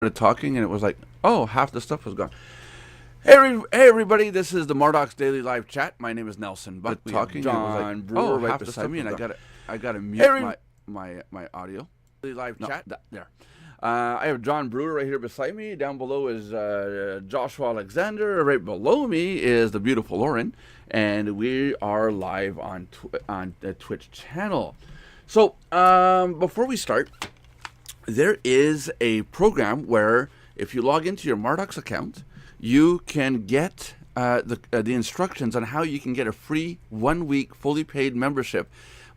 started talking, and it was like, oh, half the stuff was gone. Hey, everybody! This is the Marduk's Daily Live Chat. My name is Nelson. But talking, John Brewer, oh, right half the stuff, me, and I gotta mute my audio. Daily Live Chat. There. I have John Brewer right here beside me. Down below is Joshua Alexander. Right below me is the beautiful Lauren, and we are live on the Twitch channel. So before we start, there is a program where if you log into your Marduk's account, you can get the instructions on how you can get a free 1 week fully paid membership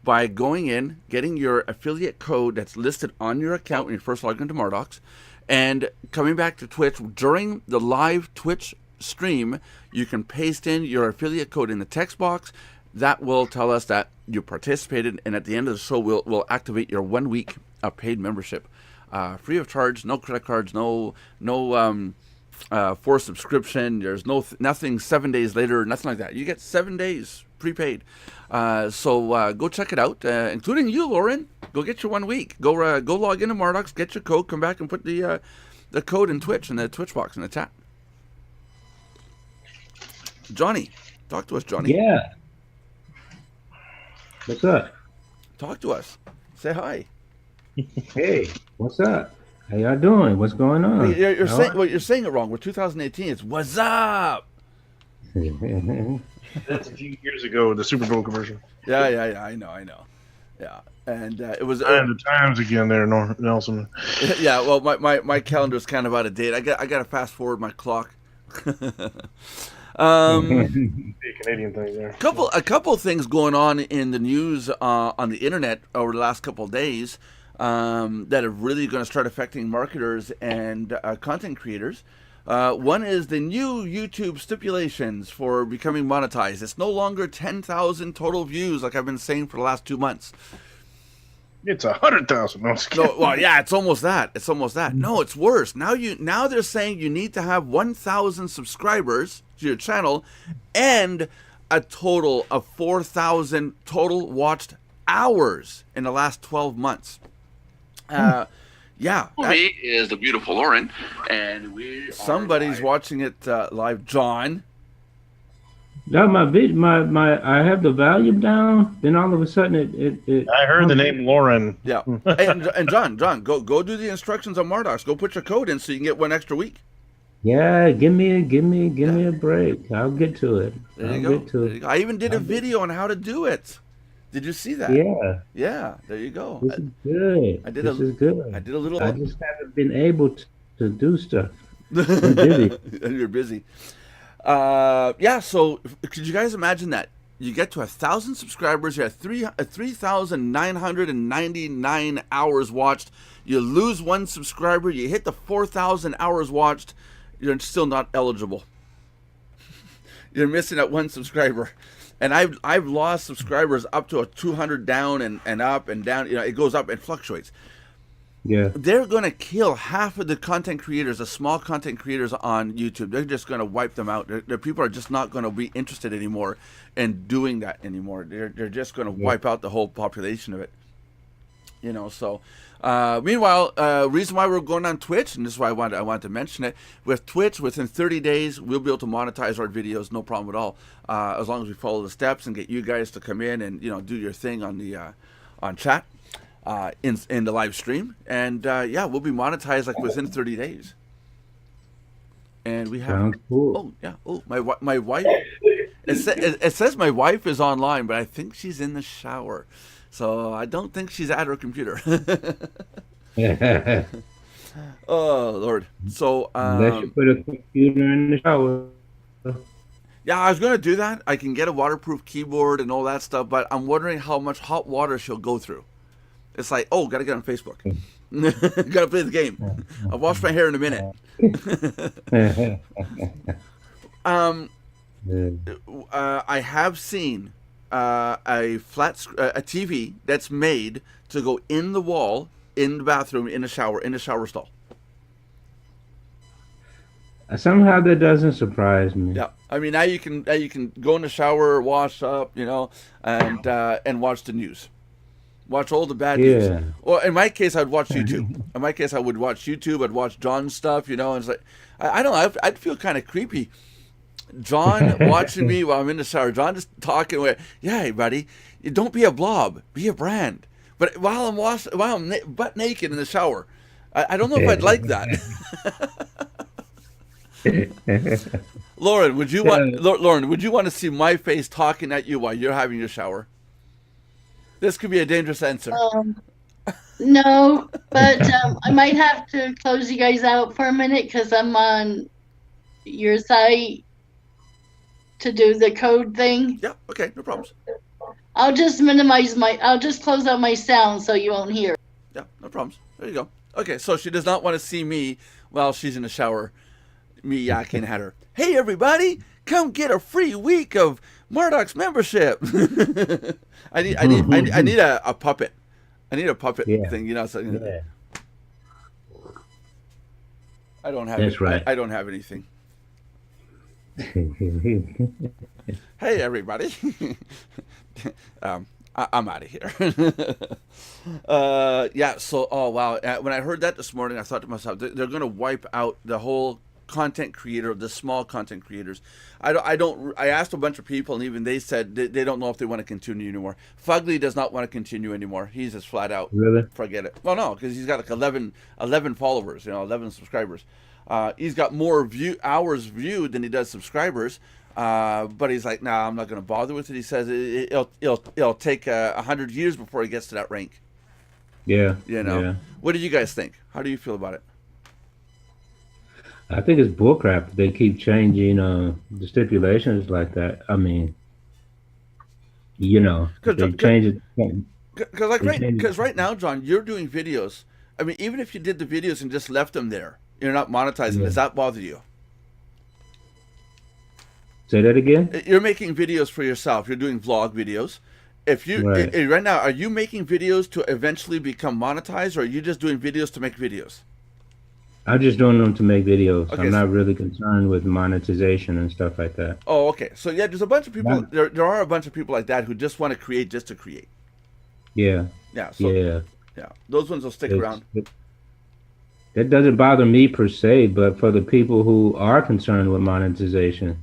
by going in, getting your affiliate code that's listed on your account when you first log into Marduk's, and coming back to Twitch during the live Twitch stream. You can paste in your affiliate code in the text box. That will tell us that you participated, and at the end of the show, we'll activate your 1 week paid membership, free of charge, no credit cards, no forced subscription. There's nothing 7 days later, nothing like that. You get 7 days prepaid. So go check it out, including you, Lauren. Go get your 1 week. Go log into Marduk's, get your code, come back and put the code in Twitch, in the Twitch box, in the chat. Johnny, talk to us, Johnny. Yeah. What's up? Talk to us. Say hi. Hey, what's up? How y'all doing? What's going on? You're saying it wrong. We're 2018. It's what's up. That's a few years ago, the Super Bowl commercial. Yeah. I know. Yeah, and it was. And the times again there, Nelson. Yeah. Well, my calendar is kind of out of date. I got to fast forward my clock. Canadian thing there. A couple things going on in the news on the internet over the last couple of days that are really going to start affecting marketers and content creators. One is the new YouTube stipulations for becoming monetized. It's no longer 10,000 total views like I've been saying for the last 2 months. It's 100,000. No, well, yeah, it's almost that. No, it's worse. Now they're saying you need to have 1,000 subscribers to your channel and a total of 4,000 total watched hours in the last 12 months. Yeah. Me is the beautiful Lauren, and somebody's watching it live. John. No, I have the volume down. Then all of a sudden it I heard the name Lauren. Yeah. and John, go do the instructions on Marduk's. Go put your code in so you can get 1 extra week. Yeah, give me a break. I'll get to it. There you go. I even did a video on how to do it. Did you see that? Yeah. Yeah. There you go. This is good. This is good. I did a little. I just haven't been able to do stuff. I'm busy. You're busy. Yeah. So could you guys imagine that you get to 1,000 subscribers, you have 3,999 hours watched. You lose 1 subscriber, you hit the 4,000 hours watched. You're still not eligible. You're missing that 1 subscriber. And I've lost subscribers up to a 200 down and up and down. You know, it goes up and fluctuates. Yeah. They're going to kill half of the content creators, the small content creators on YouTube. They're just going to wipe them out. The people are just not going to be interested anymore in doing that anymore. They're just going to wipe out the whole population of it. You know, so meanwhile, reason why we're going on Twitch, and this is why I wanted to mention it, with Twitch, within 30 days, we'll be able to monetize our videos, no problem at all, as long as we follow the steps and get you guys to come in and, you know, do your thing on the on chat in the live stream, and yeah, we'll be monetized like within 30 days. And we have cool. My wife. It says my wife is online, but I think she's in the shower. So I don't think she's at her computer. Oh, Lord. So unless you put a computer in the shower. Yeah, I was going to do that. I can get a waterproof keyboard and all that stuff, but I'm wondering how much hot water she'll go through. It's like, oh, got to get on Facebook. Got to play the game. I'll wash my hair in a minute. I have seen a TV that's made to go in the wall, in the bathroom, in the shower stall. Somehow that doesn't surprise me. Yeah, I mean now you can go in the shower, wash up, you know, and watch the news. Watch all the bad news. Yeah. Or in my case, I'd watch YouTube. In my case, I would watch YouTube. I'd watch John's stuff, you know. And it's like, I don't know. I'd feel kind of creepy. John watching me while I'm in the shower. John just talking away. Yeah, hey, buddy, don't be a blob. Be a brand. But while I'm butt naked in the shower, I don't know if I'd like that. Lauren, would you want to see my face talking at you while you're having your shower? This could be a dangerous answer. No, but I might have to close you guys out for a minute because I'm on your site to do the code thing. Yeah, okay, no problems. I'll just close out my sound so you won't hear. Yeah, no problems. There you go. Okay, so she does not want to see me while she's in the shower, me yakking at her. Hey, everybody, come get a free week of Marduk's membership. I need a puppet. I need a puppet thing, you know. So, you know. Yeah. I don't have. That's right. I don't have anything. Hey, everybody. I'm out of here. Yeah. So, oh wow. When I heard that this morning, I thought to myself, they're going to wipe out the whole content creator, the small content creators. I asked a bunch of people, and even they said they don't know if they want to continue anymore. Fugly does not want to continue anymore. He's just flat out. Really? Forget it. Well, no, because he's got like 11 followers, 11 subscribers. He's got more hours viewed than he does subscribers. But he's like, nah, I'm not going to bother with it. He says it'll take 100 years before he gets to that rank. Yeah. Yeah. What do you guys think? How do you feel about it? I think it's bullcrap. They keep changing the stipulations like that. I mean, they change it. Because right now, John, you're doing videos. I mean, even if you did the videos and just left them there, you're not monetizing. Yeah. Does that bother you? Say that again? You're making videos for yourself. You're doing vlog videos. If you right now, are you making videos to eventually become monetized, or are you just doing videos to make videos? I'm just doing them to make videos. Okay, I'm not really concerned with monetization and stuff like that. Oh, okay. So yeah, there's a bunch of people. There are a bunch of people like that who just want to create just to create. Yeah. Yeah. So, yeah. Those ones will stick around. That doesn't bother me per se, but for the people who are concerned with monetization,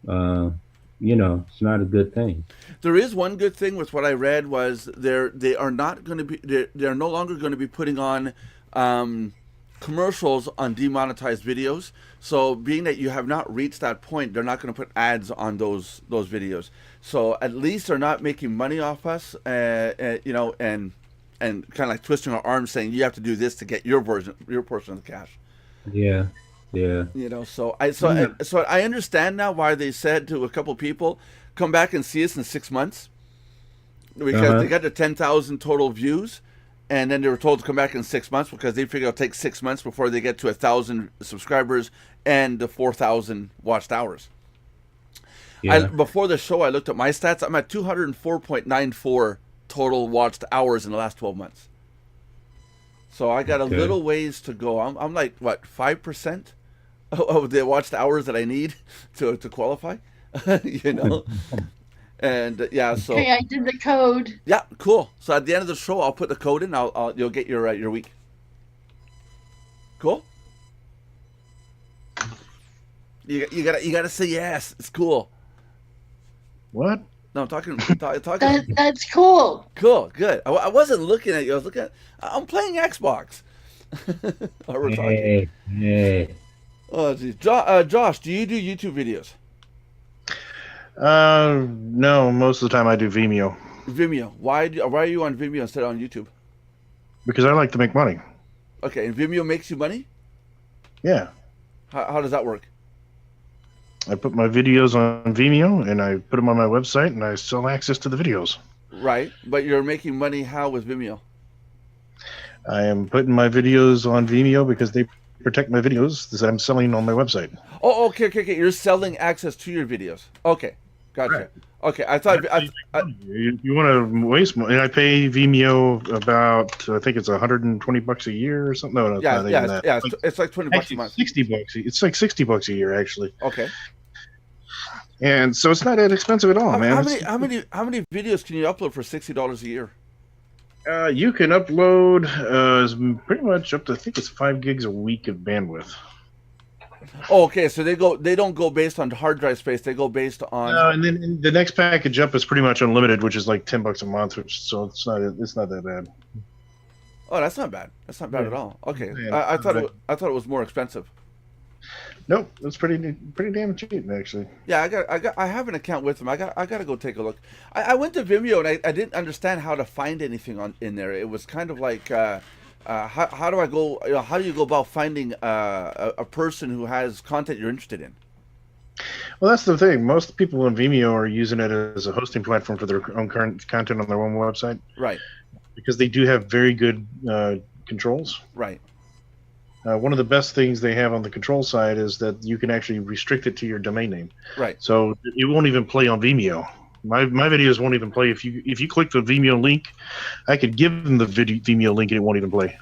it's not a good thing. There is one good thing with what I read was they are not going to be they're no longer going to be putting on commercials on demonetized videos. So being that you have not reached that point, they're not going to put ads on those videos. So at least they're not making money off us, and kind of like twisting our arms saying you have to do this to get your portion of the cash. Yeah. So I understand now why they said to a couple people, come back and see us in 6 months, because they got the 10,000 total views. And then they were told to come back in 6 months because they figure it'll take 6 months before they get to 1,000 subscribers and the 4,000 watched hours. Yeah. Before the show, I looked at my stats. I'm at 204.94 total watched hours in the last 12 months. So I got a little ways to go. I'm like, what, 5% of the watched hours that I need to qualify? And so okay, I did the code. Yeah, cool. So at the end of the show, I'll put the code in. You'll get your week. Cool. You gotta say yes. It's cool. What? No, I'm talking. That's cool. Cool, good. I wasn't looking at you. I was looking at. I'm playing Xbox. We're talking. Hey. Oh, geez. Josh, do you do YouTube videos? No, most of the time I do Vimeo. Vimeo. Why are you on Vimeo instead of on YouTube? Because I like to make money. Okay, and Vimeo makes you money? Yeah. How does that work? I put my videos on Vimeo and I put them on my website and I sell access to the videos. Right, but you're making money how with Vimeo? I am putting my videos on Vimeo because they protect my videos that I'm selling on my website. Oh, okay. You're selling access to your videos. Okay. Gotcha. Right. Okay, I thought you want to waste money. And I pay Vimeo about, I think it's $120 a year or something. No, yeah. It's like $20 a month. $60. It's like $60 a year actually. Okay. And so it's not that expensive at all, man. How many videos can you upload for $60 a year? You can upload pretty much up to, I think it's 5 gigs a week of bandwidth. Oh, okay. So they don't go based on hard drive space. They go based on. No, and then the next package up is pretty much unlimited, which is like $10 a month, so it's not that bad. Oh, that's not bad. That's not bad at all. Okay, Yeah, I thought it was more expensive. Nope, it's pretty damn cheap actually. Yeah, I have an account with them. I got to go take a look. I went to Vimeo and I didn't understand how to find anything in there. It was kind of like how do I go? How do you go about finding a person who has content you're interested in? Well, that's the thing. Most people on Vimeo are using it as a hosting platform for their own current content on their own website. Right. Because they do have very good controls. Right. One of the best things they have on the control side is that you can actually restrict it to your domain name. Right. So it won't even play on Vimeo. My videos won't even play if you click the Vimeo link. I could give them the Vimeo link and it won't even play.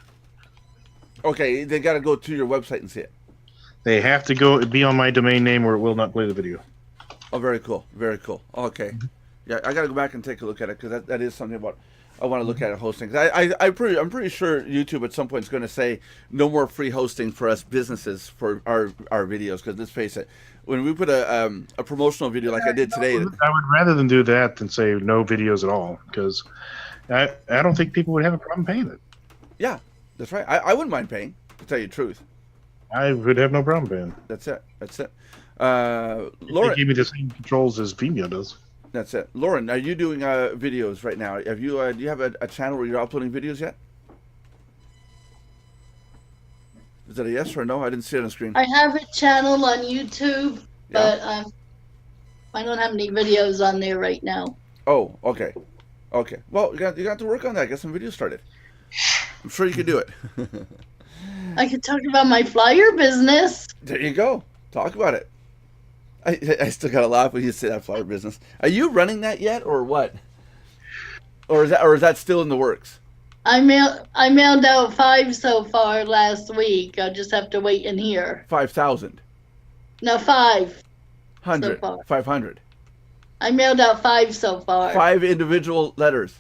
Okay, they got to go to your website and see it. They have to be on my domain name or it will not play the video. Oh, very cool. Very cool. Okay. Yeah, I got to go back and take a look at it because that is something about. I want to look at it hosting. I'm pretty sure YouTube at some point is going to say no more free hosting for us businesses for our videos. Because let's face it, when we put a promotional video like I did today, I would rather than do that than say no videos at all. Because I don't think people would have a problem paying it. Yeah, that's right. I wouldn't mind paying, to tell you the truth. I would have no problem paying. That's it. Lauren, they give me the same controls as Vimeo does. That's it. Lauren, are you doing videos right now? Do you have a channel where you're uploading videos yet? Is that a yes or a no? I didn't see it on the screen. I have a channel on YouTube, but I don't have any videos on there right now. Oh, okay. Okay. Well, you got to work on that. Get some videos started. I'm sure you can do it. I could talk about my flyer business. There you go. Talk about it. I still gotta laugh when you say that flyer business. Are you running that yet, or what? Or is that still in the works? I mailed out 5 so far last week. I'll just have to wait in here. 5,000. No, 5. 100. So 500. I mailed out 5 so far. 5 individual letters.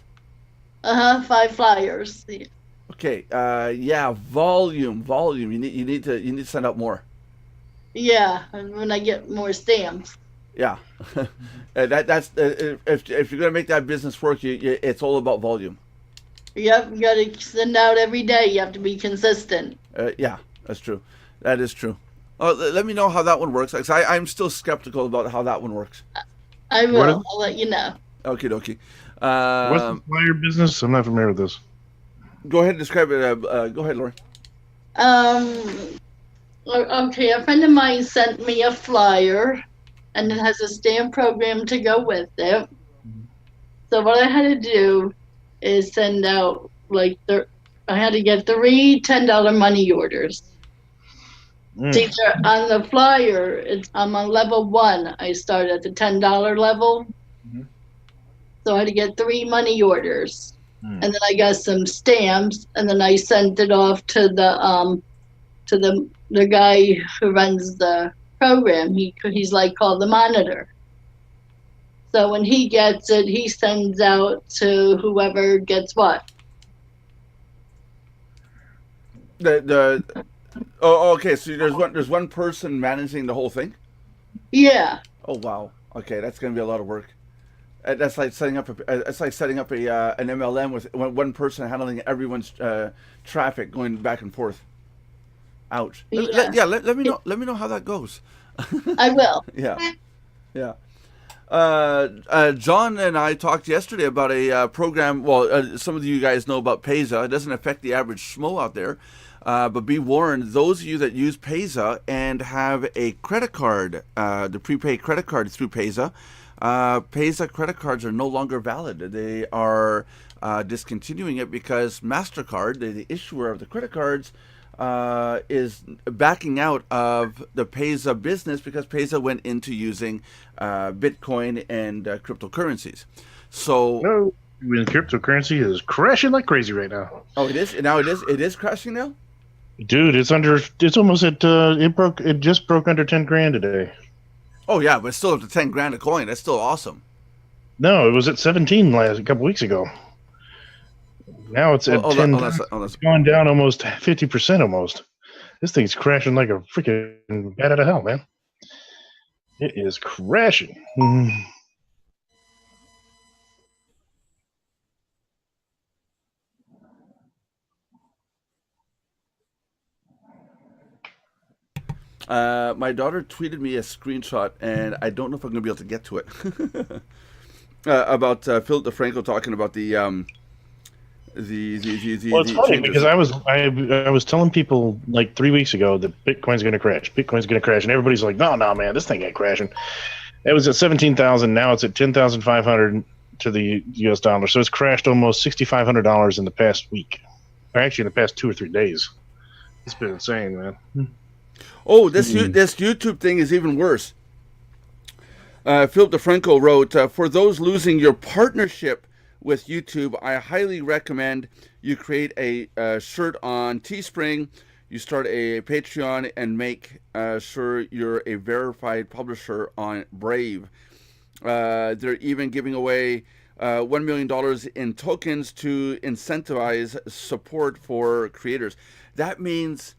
5 flyers. Okay. Yeah. Volume. You need to send out more. Yeah, when I get more stamps. Yeah, that's if you're gonna make that business work, it's all about volume. Yep, you got to send out every day. You have to be consistent. Yeah, that's true. That is true. Let me know how that one works. I'm still skeptical about how that one works. I will. I'll let you know. Okie dokie. What's the flyer business? I'm not familiar with this. Go ahead and describe it. Go ahead, Lauren. Okay, a friend of mine sent me a flyer, and it has a stamp program to go with it. So what I had to do is send out I had to get 3 $10 money orders. See, on the flyer, I'm on level 1. I start at the $10 level. So I had to get 3 money orders. And then I got some stamps, and then I sent it off to the guy who runs the program. He's called the monitor. So when he gets it, he sends out to whoever gets what. Okay. So there's one person managing the whole thing. Yeah. Oh wow. Okay, that's gonna be a lot of work. That's like setting up an MLM with one person handling everyone's traffic going back and forth. Ouch. Yeah. Let me know. Let me know how that goes. I will. Yeah. John and I talked yesterday about a program. Well, some of you guys know about Payza. It doesn't affect the average schmo out there, but be warned: those of you that use Payza and have a credit card, the prepaid credit card through Payza, Payza credit cards are no longer valid. They are discontinuing it because MasterCard, the issuer of the credit cards, is backing out of the Payza business because Payza went into using Bitcoin and cryptocurrencies. So cryptocurrency is crashing like crazy right now. Oh, it is now. It is crashing now. Dude, it's almost at it just broke under 10 grand today. Oh yeah, but still up to 10 grand a coin. That's still awesome. No, it was at 17 a couple weeks ago. Now it's at 10. It's gone down almost 50% almost. This thing's crashing like a freaking bat out of hell, man. It is crashing. My daughter tweeted me a screenshot, and I don't know if I'm going to be able to get to it. About Philip DeFranco talking about the well, it's funny because I was telling people like 3 weeks ago that Bitcoin's going to crash. Bitcoin's going to crash, and everybody's like, "No, man, this thing ain't crashing." It was at 17,000. Now it's at 10,500 to the U.S. dollar. So it's crashed almost $6,500 in the past week, or actually in the past 2 or 3 days. It's been insane, man. Oh, this YouTube thing is even worse. Philip DeFranco wrote, for those losing your partnership with YouTube, I highly recommend you create a shirt on Teespring, you start a Patreon, and make sure you're a verified publisher on Brave. They're even giving away $1 million in tokens to incentivize support for creators. That means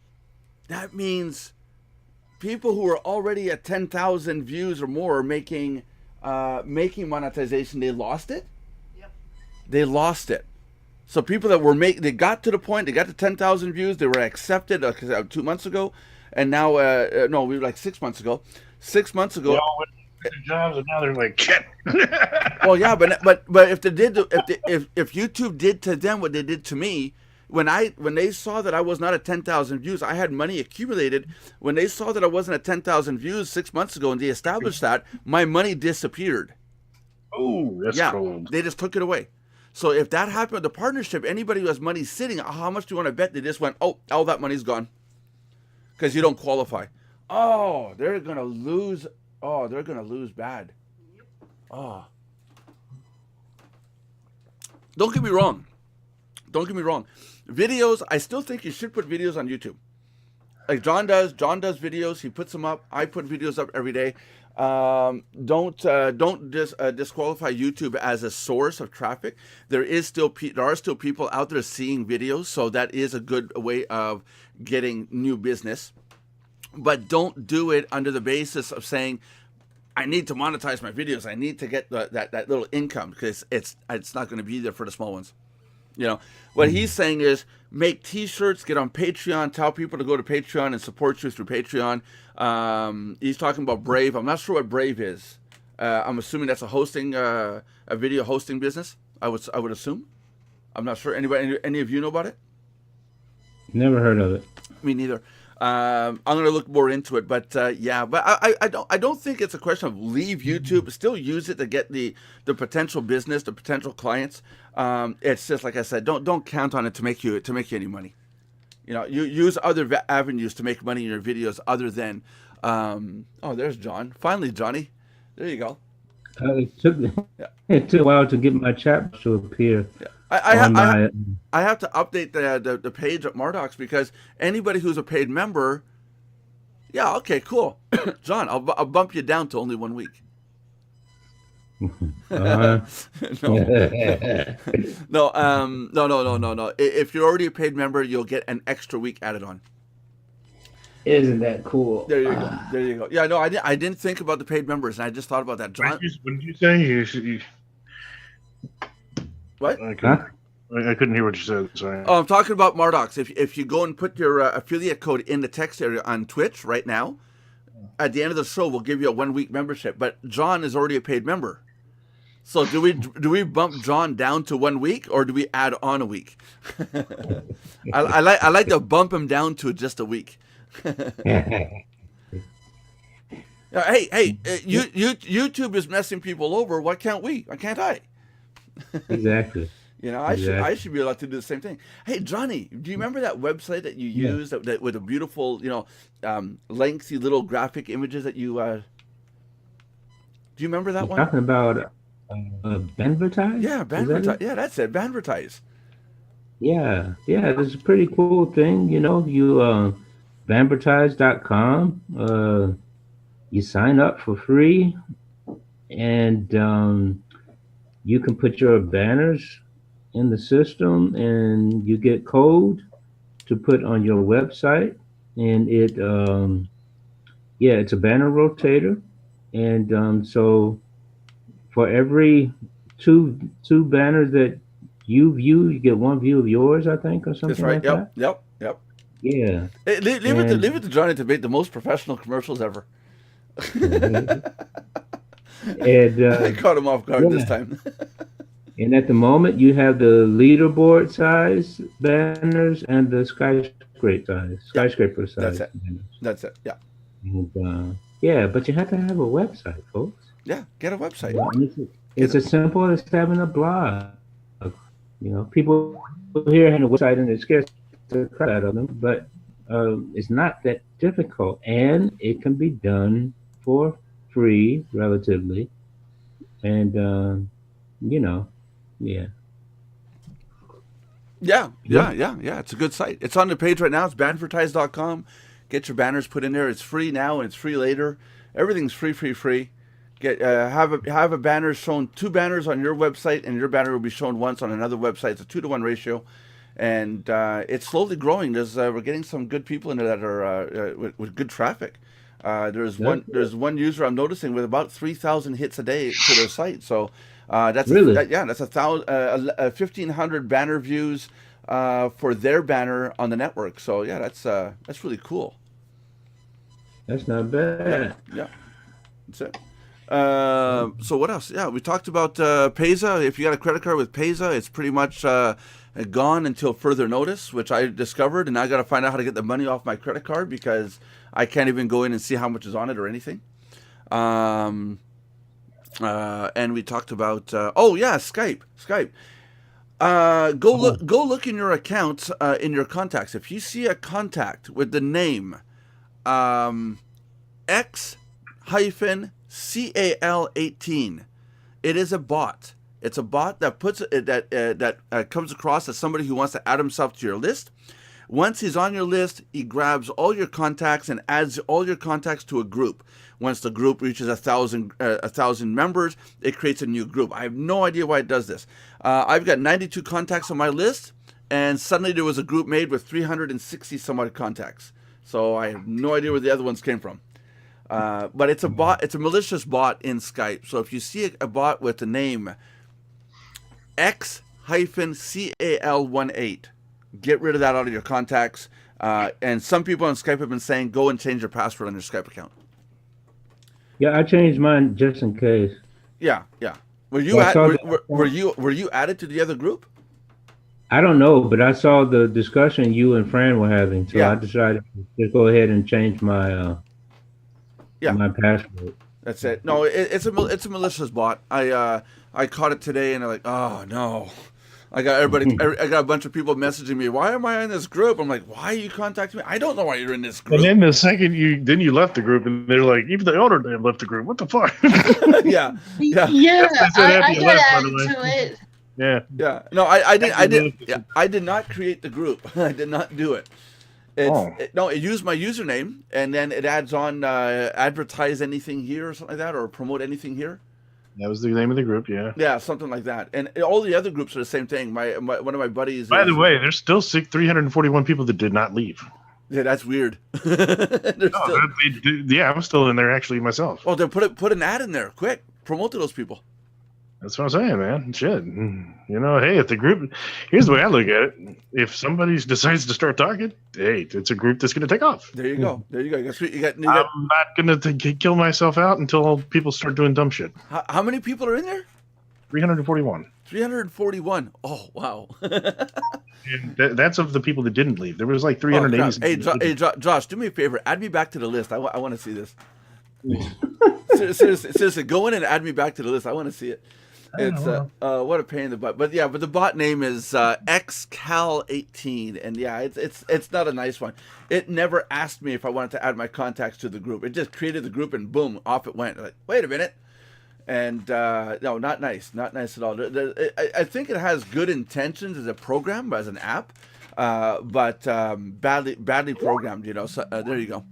people who are already at 10,000 views or more making monetization, they lost it. Yep. They lost it. So people that were they got to the point, they got to 10,000 views, they were accepted 2 months ago, and now no, we were like 6 months ago. 6 months ago. They all went to their jobs, and now they're like shit. Well, yeah, but if if YouTube did to them what they did to me. When they saw that I was not at 10,000 views, I had money accumulated. When they saw that I wasn't at 10,000 views 6 months ago, and they established that, my money disappeared. Oh, that's cold. They just took it away. So if that happened with the partnership, anybody who has money sitting, how much do you want to bet? They just went, oh, all that money's gone because you don't qualify. Oh, they're gonna lose. Oh, they're gonna lose bad. Oh, don't get me wrong. Videos, I still think you should put videos on YouTube. Like John does videos. He puts them up. I put videos up every day. Don't disqualify YouTube as a source of traffic. There are still people out there seeing videos, so that is a good way of getting new business. But don't do it under the basis of saying, I need to monetize my videos. I need to get that little income, because it's not going to be there for the small ones. You know, what he's saying is make T-shirts, get on Patreon, tell people to go to Patreon and support you through Patreon. He's talking about Brave. I'm not sure what Brave is. I'm assuming that's a video hosting business. I would assume. I'm not sure. Any of you know about it? Never heard of it. Me neither. I'm going to look more into it, but yeah, but I don't think it's a question of leave YouTube. Still use it to get the potential business, the potential clients. It's just like I said, don't count on it to make you any money. You know, you use other avenues to make money in your videos other than. Oh, there's John. Finally, Johnny. There you go. It took a while to get my chat to appear. Yeah. I have to update the page at Mardox, because anybody who's a paid member, yeah, okay, cool. John, I'll bump you down to only 1 week. No. No. If you're already a paid member, you'll get an extra week added on. Isn't that cool? There you go. Yeah, no, I didn't think about the paid members, and I just thought about that. John, what did you say? What? I couldn't hear what you said. Sorry. Oh, I'm talking about Mardox. If you go and put your affiliate code in the text area on Twitch right now, at the end of the show, we'll give you a 1 week membership. But John is already a paid member. So do we bump John down to 1 week, or do we add on a week? I like to bump him down to just a week. Hey, YouTube is messing people over. Why can't we? Why can't I? Exactly. You know, I should be allowed to do the same thing. Hey, Johnny, do you remember that website that you used that with the beautiful, lengthy little graphic images that you? Do you remember that one? Talking about Banvertise? Yeah, Banvertise. Yeah, that's it. Banvertise. Yeah, it's a pretty cool thing. You know, you Banvertise.com. You sign up for free, and you can put your banners in the system, and you get code to put on your website, and it's a banner rotator, and so for every two banners that you view, you get one view of yours, I think, or That's something right. like that. Yep. Yeah. Hey, leave it to Johnny to make the most professional commercials ever. And I caught him off guard this time. and at the moment, you have the leaderboard size banners and the skyscraper size banners. That's it. Yeah. And, but you have to have a website, folks. Yeah, get a website. And it's as simple as having a blog. People here have a website and it scares the crap out of them, but it's not that difficult, and it can be done for free, relatively. And yeah. Yeah. It's a good site. It's on the page right now. It's banvertise.com. Get your banners put in there. It's free now and it's free later. Everything's free. Get have a banner shown, 2 banners on your website, and your banner will be shown once on another website. It's a 2-to-1 ratio, and it's slowly growing. We're getting some good people in there that are with good traffic. There's one user I'm noticing with about 3,000 hits a day to their site. So that's really that's 1,500 banner views for their banner on the network. So yeah, that's really cool. That's not bad. Yeah. That's it. So what else? Yeah, we talked about Payza. If you got a credit card with Payza, it's pretty much gone until further notice, which I discovered, and I got to find out how to get the money off my credit card because I can't even go in and see how much is on it or anything. And we talked about Skype. Go look in your accounts, in your contacts. If you see a contact with the name X-CAL18, it is a bot. It's a bot that puts that comes across as somebody who wants to add himself to your list. Once he's on your list, he grabs all your contacts and adds all your contacts to a group. Once the group reaches 1,000 members, it creates a new group. I have no idea why it does this. I've got 92 contacts on my list, and suddenly there was a group made with 360 some odd contacts. So I have no idea where the other ones came from. But it's a bot. It's a malicious bot in Skype. So if you see a bot with the name X-CAL18, get rid of that out of your contacts. And some people on Skype have been saying, go and change your password on your Skype account. Yeah, I changed mine just in case. Yeah. Were you were you added to the other group? I don't know, but I saw the discussion you and Fran were having, so I decided to go ahead and change my my password. That's it. No, it's a malicious bot. I caught it today, and I'm like, oh no. I got everybody. I got a bunch of people messaging me. Why am I in this group? I'm like, why are you contacting me? I don't know why you're in this group. And then the second you left the group, and they're like, even the owner damn left the group. What the fuck? Yeah. I got added to it. Yeah. No, I did not create the group. I did not do it. It used my username, and then it adds on advertise anything here or something like that, or promote anything here. That was the name of the group, yeah. Yeah, something like that. And all the other groups are the same thing. One of my buddies. By the way, there's still 341 people that did not leave. Yeah, that's weird. I'm still in there actually myself. Oh, then put an ad in there, quick. Promote to those people. That's what I'm saying, man. Shit. Hey, if the group, here's the way I look at it. If somebody decides to start talking, hey, it's a group that's going to take off. There you go. You got, I'm not going to kill myself out until people start doing dumb shit. How many people are in there? 341. 341. Oh, wow. And that's of the people that didn't leave. There was like 380. Hey, Josh, do me a favor. Add me back to the list. I want to see this. Seriously, go in and add me back to the list. I want to see it. It's what a pain in the butt, but the bot name is XCal18, and it's not a nice one. It never asked me if I wanted to add my contacts to the group. It just created the group and boom, off it went. Like, wait a minute, and no, not nice at all. I think it has good intentions as a program, as an app, but badly programmed. So there you go.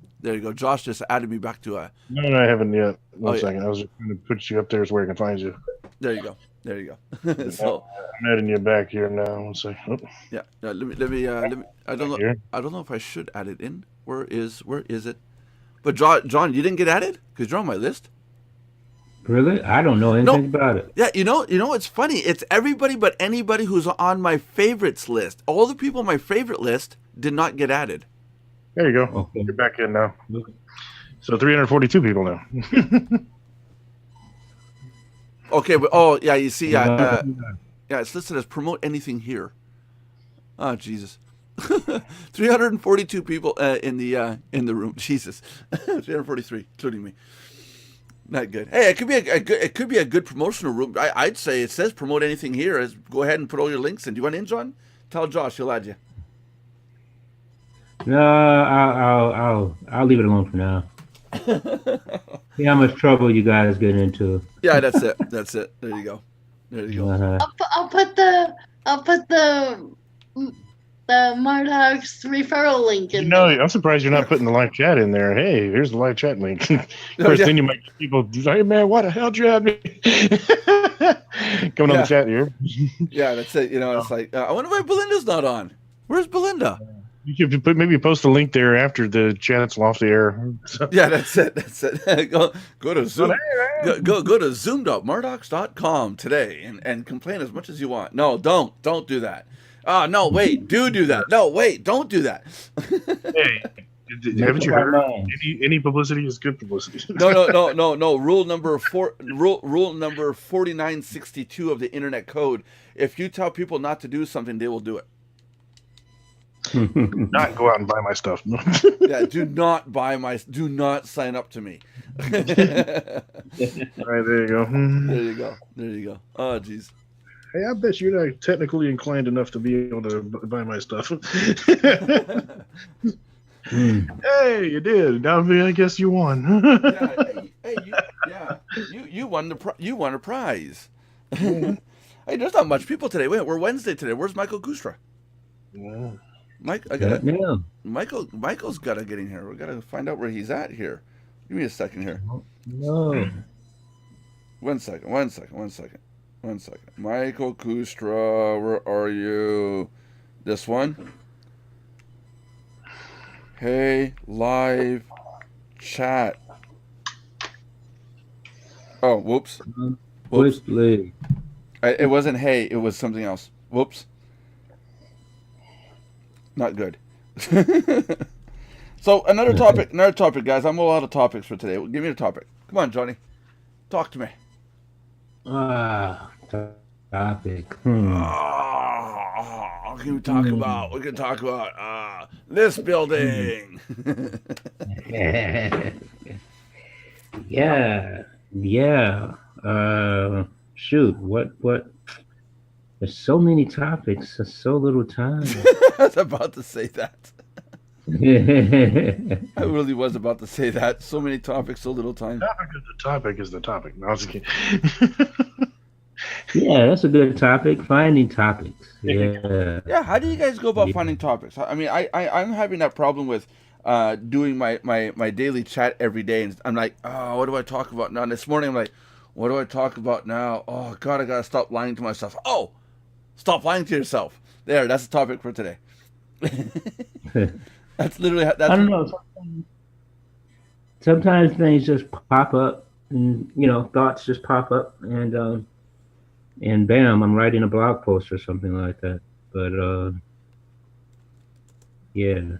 Josh just added me back to No, I haven't yet. One second. I was just trying to put you up there where I can find you. There you go. There you go. So I'm adding you back here now. One second. Oh, yeah. Let me. I don't know. here. I don't know if I should add it in. Where is it? But John, you didn't get added because you're on my list. Really? I don't know anything about it. Yeah, you know, it's funny. It's everybody but anybody who's on my favorites list. All the people on my favorite list did not get added. There you go. Okay. You're back in now. So 342 people now. Okay, but you see, yeah, it's listed as promote anything here. Oh Jesus, 342 people in the room. Jesus, 343, including me. Not good. Hey, it could be a good promotional room. I'd say it says promote anything here. Go ahead and put all your links in. Do you want in, John? Tell Josh, he'll add you. No, I'll leave it alone for now. See how much trouble you guys get into. Yeah, that's it. That's it. There you go. There you go. I'll put the Mardock's referral link in. No, I'm surprised you're not putting the live chat in there. Hey, here's the live chat link. Of course, then you might get people, hey man, why the hell did you add me? Coming on the chat here. Yeah, that's it. You know, it's like, I wonder why Belinda's not on. Where's Belinda? You could maybe post a link there after the chat's off the air. So. Yeah, that's it. That's it. go to Zoom. Go to zoom.mardox.com today and complain as much as you want. No, don't do that. No, wait, do that. No, wait, don't do that. Hey, haven't you heard? Any publicity is good publicity. No. Rule number 4962 of the Internet Code. If you tell people not to do something, they will do it. Not go out and buy my stuff. Yeah, do not sign up to me. All right, there you go. There you go. Oh, jeez. Hey, I bet you're not technically inclined enough to be able to buy my stuff. Hey, you did. Now I guess you won. You won a prize. Hey, there's not much people today. Wait, we're Wednesday today. Where's Michael Gustra? Yeah. Mike, I got it. Michael's got to get in here. We got to find out where he's at here. Give me a second here. No. One second. Michael Kustra, where are you? This one? Hey, live chat. Oh, whoops. It wasn't hey, it was something else. Whoops. Not good. So another topic, guys. I'm all out of topics for today. Give me a topic. Come on, Johnny. Talk to me. Topic. What can we talk about? We can talk about this building. Yeah. Shoot. What? There's so many topics. There's so little time. I was about to say that. I really was about to say that. So many topics, so little time. The topic is the topic. No, I was kidding. Yeah, that's a good topic. Finding topics. Yeah. Yeah. How do you guys go about finding topics? I mean, I'm having that problem with doing my daily chat every day, and I'm like, oh, what do I talk about now? And this morning I'm like, what do I talk about now? Oh God, I gotta stop lying to myself. Oh, stop lying to yourself. There, that's the topic for today. That's literally. I don't know. Sometimes things just pop up, and thoughts just pop up, and bam, I'm writing a blog post or something like that. But yeah.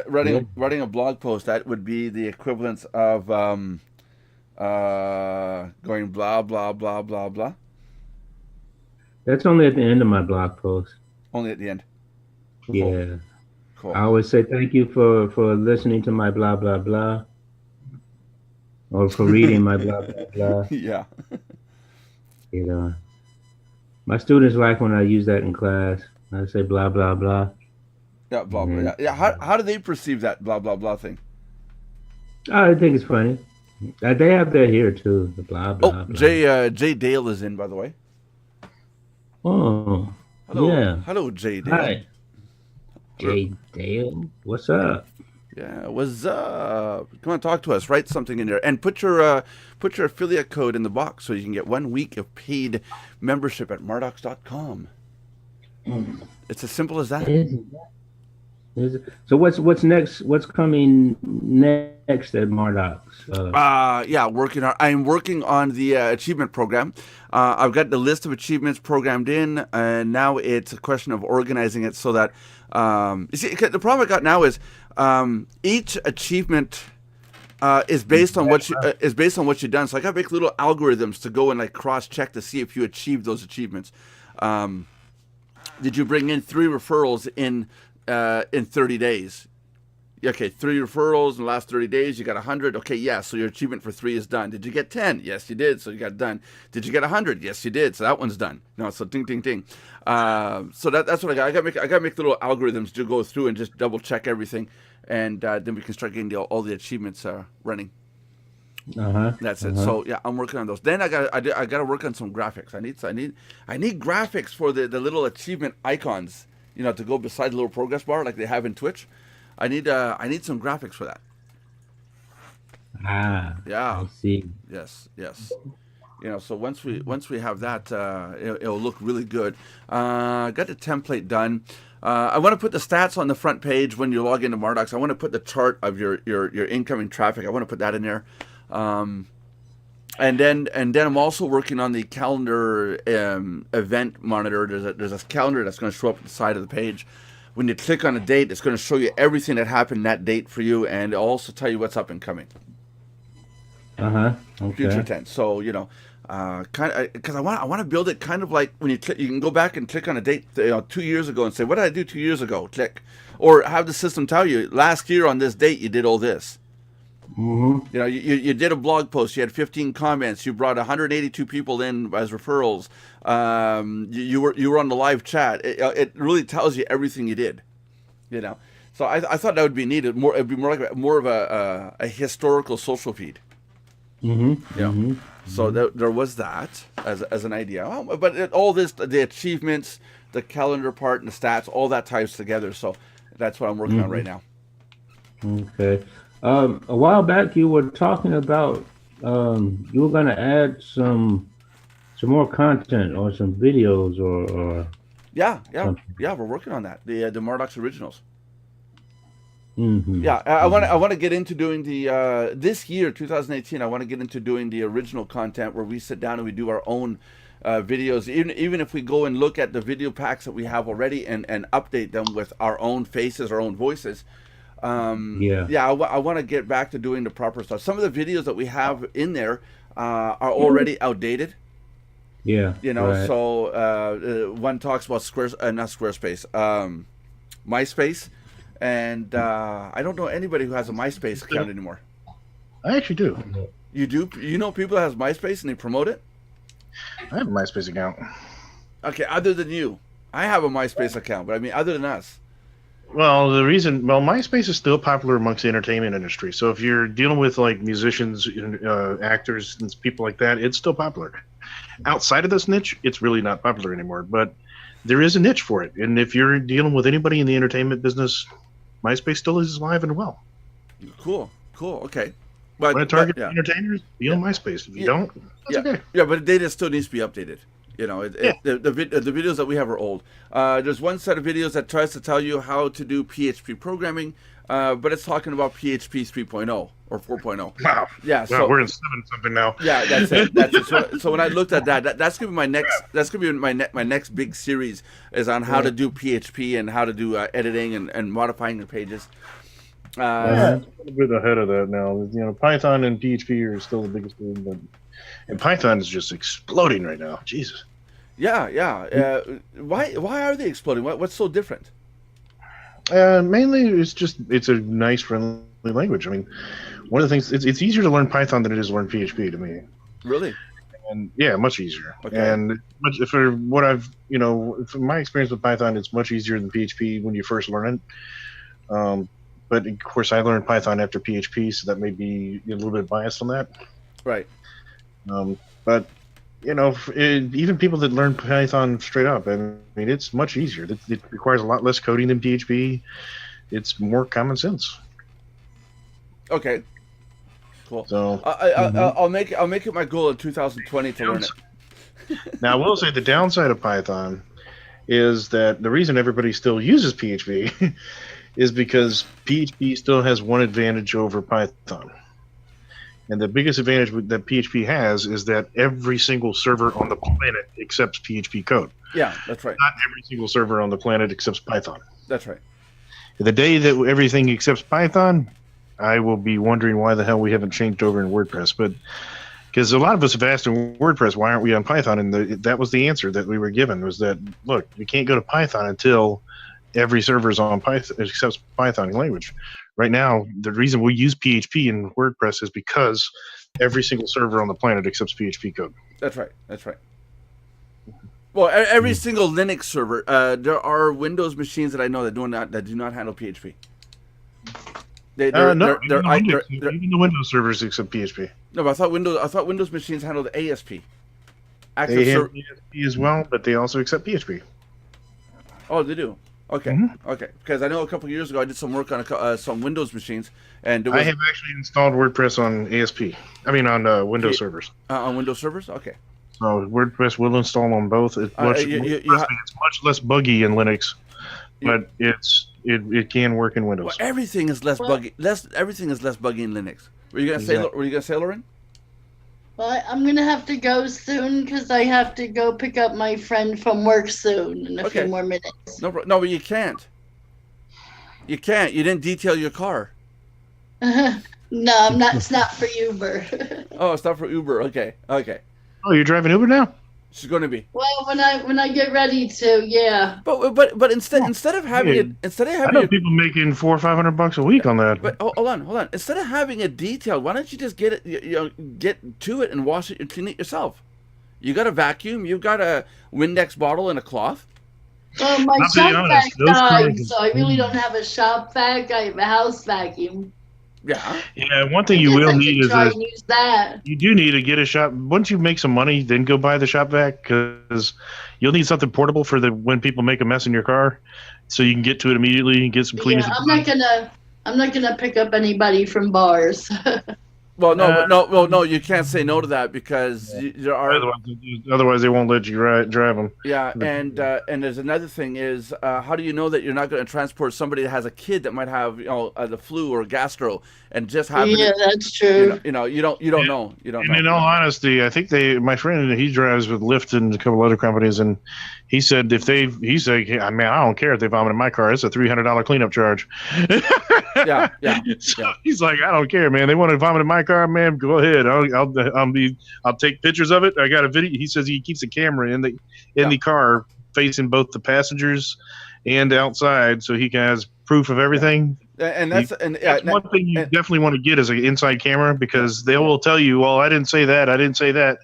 Writing a blog post, that would be the equivalent of going blah blah blah blah blah. That's only at the end of my blog post. Only at the end. Yeah. Cool. I always say thank you for listening to my blah blah blah, or for reading my blah blah blah. Yeah. My students like when I use that in class. I say blah blah blah. Yeah, blah blah. Yeah. How do they perceive that blah blah blah thing? I think it's funny. They have that here too. The blah blah. Blah. Jay Dale is in, by the way. Oh. Hello. Yeah. Hello, Jay Dale. Hi. Jay Dale, what's up? Yeah, what's up? Come on, talk to us. Write something in there, and put your affiliate code in the box so you can get 1 week of paid membership at mardocs.com. It's as simple as that. So what's next? What's coming next at Mardocs? I'm working on the achievement program. I've got the list of achievements programmed in, and now it's a question of organizing it so that you see, the problem I got now is each achievement is based on what you've done. So I got to make little algorithms to go and like cross check to see if you achieved those achievements. Did you bring in 3 referrals in 30 days? Okay, 3 referrals in the last 30 days, you got 100. Okay, yeah, so your achievement for 3 is done. Did you get 10? Yes, you did, so you got done. Did you get 100? Yes, you did, so that one's done. No, so ding, ding, ding. So that's what I got. I got to make little algorithms to go through and just double check everything, and then we can start getting all the achievements running. That's it. So yeah, I'm working on those. Then I got to work on some graphics. I need graphics for the little achievement icons, to go beside the little progress bar like they have in Twitch. I need some graphics for that. Yeah. I see. Yes. So once we have that, it'll look really good. Got the template done. I want to put the stats on the front page when you log into Mardocs. I want to put the chart of your incoming traffic. I want to put that in there. And then I'm also working on the calendar event monitor. There's a calendar that's going to show up at the side of the page. When you click on a date, it's going to show you everything that happened that date for you, and it'll also tell you what's up and coming. Okay. Future tense. So kind of because I want to build it kind of like when you click, you can go back and click on a date 2 years ago and say, what did I do 2 years ago? Click, or have the system tell you last year on this date you did all this. Mm-hmm. You did a blog post. You had 15 comments. You brought 182 people in as referrals. You were on the live chat. It really tells you everything you did. So I thought that would be needed. It'd be more of a historical social feed. Mm-hmm. Yeah. Mm-hmm. So there was that as an idea. But all this, the achievements, the calendar part, and the stats, all that ties together. So that's what I'm working on right now. Okay. A while back, you were talking about you were going to add some more content or some videos or yeah, something. we're working on that. The Mardocs originals. Mm-hmm. Yeah, I want to get into doing the this year 2018. I want to get into doing the original content where we sit down and we do our own videos. Even if we go and look at the video packs that we have already and update them with our own faces, our own voices. I want to get back to doing the proper stuff. Some of the videos that we have in there are already outdated. Yeah. Right. So one talks about MySpace, and I don't know anybody who has a MySpace account anymore. I actually do. You do? You know people that has MySpace and they promote it? I have a MySpace account. Okay, other than you. I have a MySpace account, but I mean other than us. Well, MySpace is still popular amongst the entertainment industry. So if you're dealing with like musicians, actors, and people like that, it's still popular. Outside of this niche, it's really not popular anymore. But there is a niche for it. And if you're dealing with anybody in the entertainment business, MySpace still is alive and well. Cool. Okay. But when I target entertainers, be on MySpace. If you don't, that's okay. Yeah, but the data still needs to be updated. The videos that we have are old. There's one set of videos that tries to tell you how to do PHP programming, but it's talking about PHP 3.0 or 4.0. Wow. Yeah. Well, So we're in 7 something now. yeah, that's it. So when I looked at that's gonna be my next. That's gonna be my next big series is on how to do PHP and how to do editing and modifying the pages. A bit ahead of that now. Python and PHP are still the biggest thing, and Python is just exploding right now. Jesus. Yeah. Why are they exploding? What's so different? Mainly, it's a nice, friendly language. I mean, one of the things it's easier to learn Python than it is to learn PHP to me. Really? And yeah, much easier. Okay. And for what I've from my experience with Python, it's much easier than PHP when you first learn it. But of course, I learned Python after PHP, so that may be a little bit biased on that. Right. But even people that learn Python straight up, I mean, it's much easier. It requires a lot less coding than PHP. It's more common sense. Okay. Cool. So I'll make it my goal in 2020 to learn it. Now, I will say the downside of Python is that the reason everybody still uses PHP is because PHP still has one advantage over Python. And the biggest advantage that PHP has is that every single server on the planet accepts PHP code. Yeah, that's right. Not every single server on the planet accepts Python. That's right. The day that everything accepts Python, I will be wondering why the hell we haven't changed over in WordPress. But because a lot of us have asked in WordPress, why aren't we on Python? And that was the answer that we were given, was that, look, we can't go to Python until every server is on Python, accepts Python language. Right now, the reason we use PHP in WordPress is because every single server on the planet accepts PHP code. That's right. That's right. Well, every single Linux server. There are Windows machines that I know that do not handle PHP. Even the Windows servers accept PHP. No, but I thought Windows machines handled ASP. They handle ASP as well, but they also accept PHP. Oh, they do. Okay, okay. Because I know a couple of years ago I did some work on some Windows machines, and I have actually installed WordPress on ASP. I mean, on Windows servers. On Windows servers, okay. So WordPress will install on both. It's much less buggy in Linux, but it can work in Windows. Well, everything is less buggy. Everything is less buggy in Linux. Were you gonna say, Lauren? Well, I'm gonna have to go soon because I have to go pick up my friend from work soon in a few more minutes. No, but you can't. You can't. You didn't detail your car. No, I'm not. It's not for Uber. Oh, it's not for Uber. Okay. Oh, you're driving Uber now? She's going to be. Well, when I get ready to, yeah. But instead of having I know people making $400 or $500 a week on that. But hold on. Instead of having it detailed, why don't you just get it, get to it and wash it and clean it yourself? You got a vacuum. You got a Windex bottle and a cloth. Well, my shop vac died, so I really don't have a shop vac. I have a house vacuum. Yeah. Yeah. One thing you will need is use that. You do need to get a shop. Once you make some money, then go buy the shop vac, because you'll need something portable for when people make a mess in your car, so you can get to it immediately and get some cleaning. Yeah, I'm not gonna pick up anybody from bars. Well, no, you can't say no to that because there are. Otherwise, they won't let you drive them. Yeah, and there's another thing is, how do you know that you're not going to transport somebody that has a kid that might have the flu or gastro and just have? Yeah, that's true. You don't know. In all honesty, I think my friend, he drives with Lyft and a couple other companies, and he said he said, hey, man, I don't care if they vomit in my car. It's a $300 cleanup charge. Yeah. So he's like, I don't care, man. They want to vomit in my car, man. Go ahead. I'll take pictures of it. I got a video. He says he keeps a camera in the car facing both the passengers and outside, so he has proof of everything. And that's one thing you definitely want to get is an inside camera, because they will tell you, well, I didn't say that.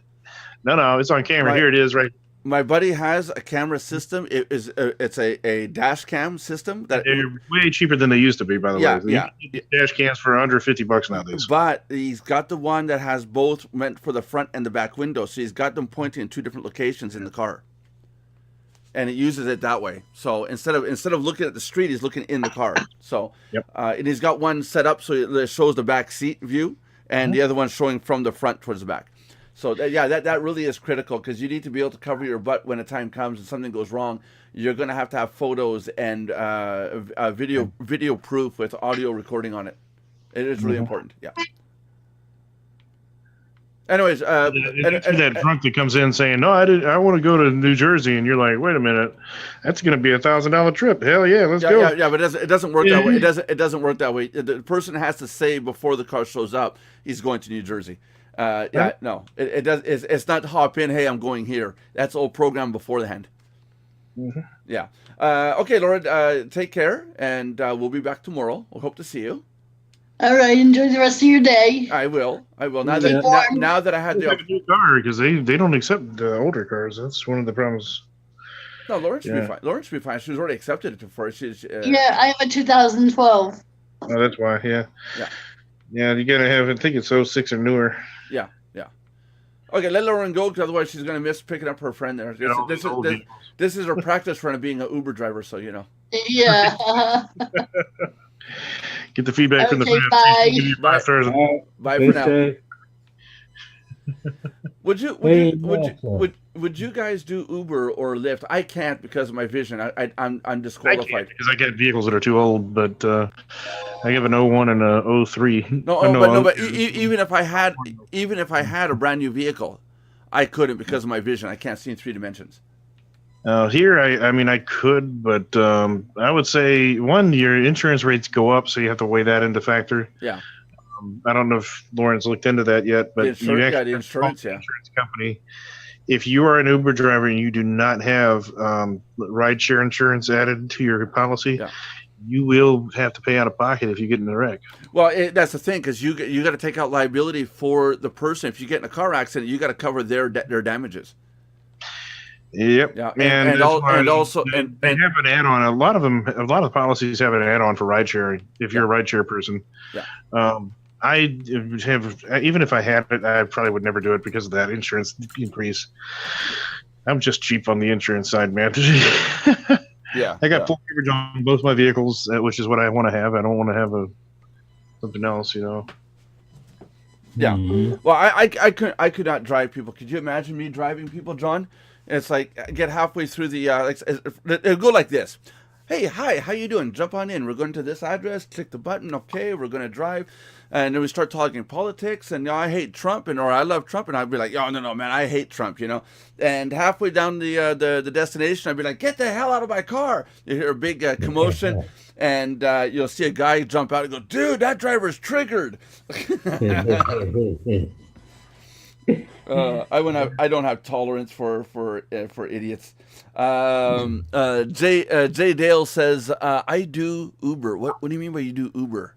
No, it's on camera. Right. Here it is, right. My buddy has a camera system. It's a dash cam system that they're way cheaper than they used to be. By the way, yeah. Dash cams for under $50 nowadays. But he's got the one that has both meant for the front and the back window. So he's got them pointing in two different locations in the car, and it uses it that way. So instead of looking at the street, he's looking in the car. So and he's got one set up so it shows the back seat view, and the other one showing from the front towards the back. So that really is critical, because you need to be able to cover your butt when the time comes and something goes wrong. You're going to have photos and video proof with audio recording on it. It is really important. Yeah. Anyways, that drunk that comes in saying, "No, I want to go to New Jersey," and you're like, "Wait a minute, that's going to be $1,000 trip. Hell yeah, let's go." Yeah, but it doesn't work that way. It doesn't work that way. The person has to say before the car shows up, he's going to New Jersey. No, it does. It's not hop in. Hey, I'm going here. That's all programmed beforehand. Yeah. Okay, Laura. Take care, and we'll be back tomorrow. We hope to see you. All right. Enjoy the rest of your day. I will. Now that I had the new car, because they don't accept older cars. That's one of the problems. No, Lauren should be fine. Lauren should be fine. She's already accepted it for. Yeah, I have a 2012. Oh, that's why. Yeah. You gotta have. I think it's 06 or newer. Yeah. Okay, let Lauren go, because otherwise she's gonna miss picking up her friend there. This is her practice run of being an Uber driver, so you know. Yeah. Get the feedback from the Okay, fans. bye. Give you 5 stars. Bye for now. Would you guys do Uber or Lyft? I can't because of my vision. I'm disqualified. I can't because I get vehicles that are too old, but I have an 01 and a 03. But even if I had a brand new vehicle, I couldn't because of my vision. I can't see in 3 dimensions. Here, I could, but I would say, one, your insurance rates go up, so you have to weigh that into factor. Yeah. I don't know if Lauren's looked into that yet, but the insurance company. If you are an Uber driver and you do not have rideshare insurance added to your policy, you will have to pay out of pocket if you get in a wreck. Well, that's the thing, because you got to take out liability for the person. If you get in a car accident, you got to cover their damages. Yep. Yeah. And also they have an add-on. A lot of policies have an add-on for ride sharing if you're a ride share person. Yeah. I have, even if I had it, I probably would never do it because of that insurance increase. I'm just cheap on the insurance side, man. Yeah. I got full coverage on both my vehicles, which is what I want to have. I don't want to have something else, Yeah. Well, I could not drive people. Could you imagine me driving people, John? It's like I get halfway through the it'll go like this. Hey, hi, how you doing? Jump on in. We're going to this address. Click the button. Okay, we're going to drive. And then we start talking politics. And I hate Trump, or I love Trump. And I'd be like, oh, no, man, I hate Trump, And halfway down the destination, I'd be like, get the hell out of my car. You hear a big commotion. And you'll see a guy jump out and go, dude, that driver's triggered. I don't have tolerance for idiots. Jay Dale says, I do Uber. What do you mean by you do Uber?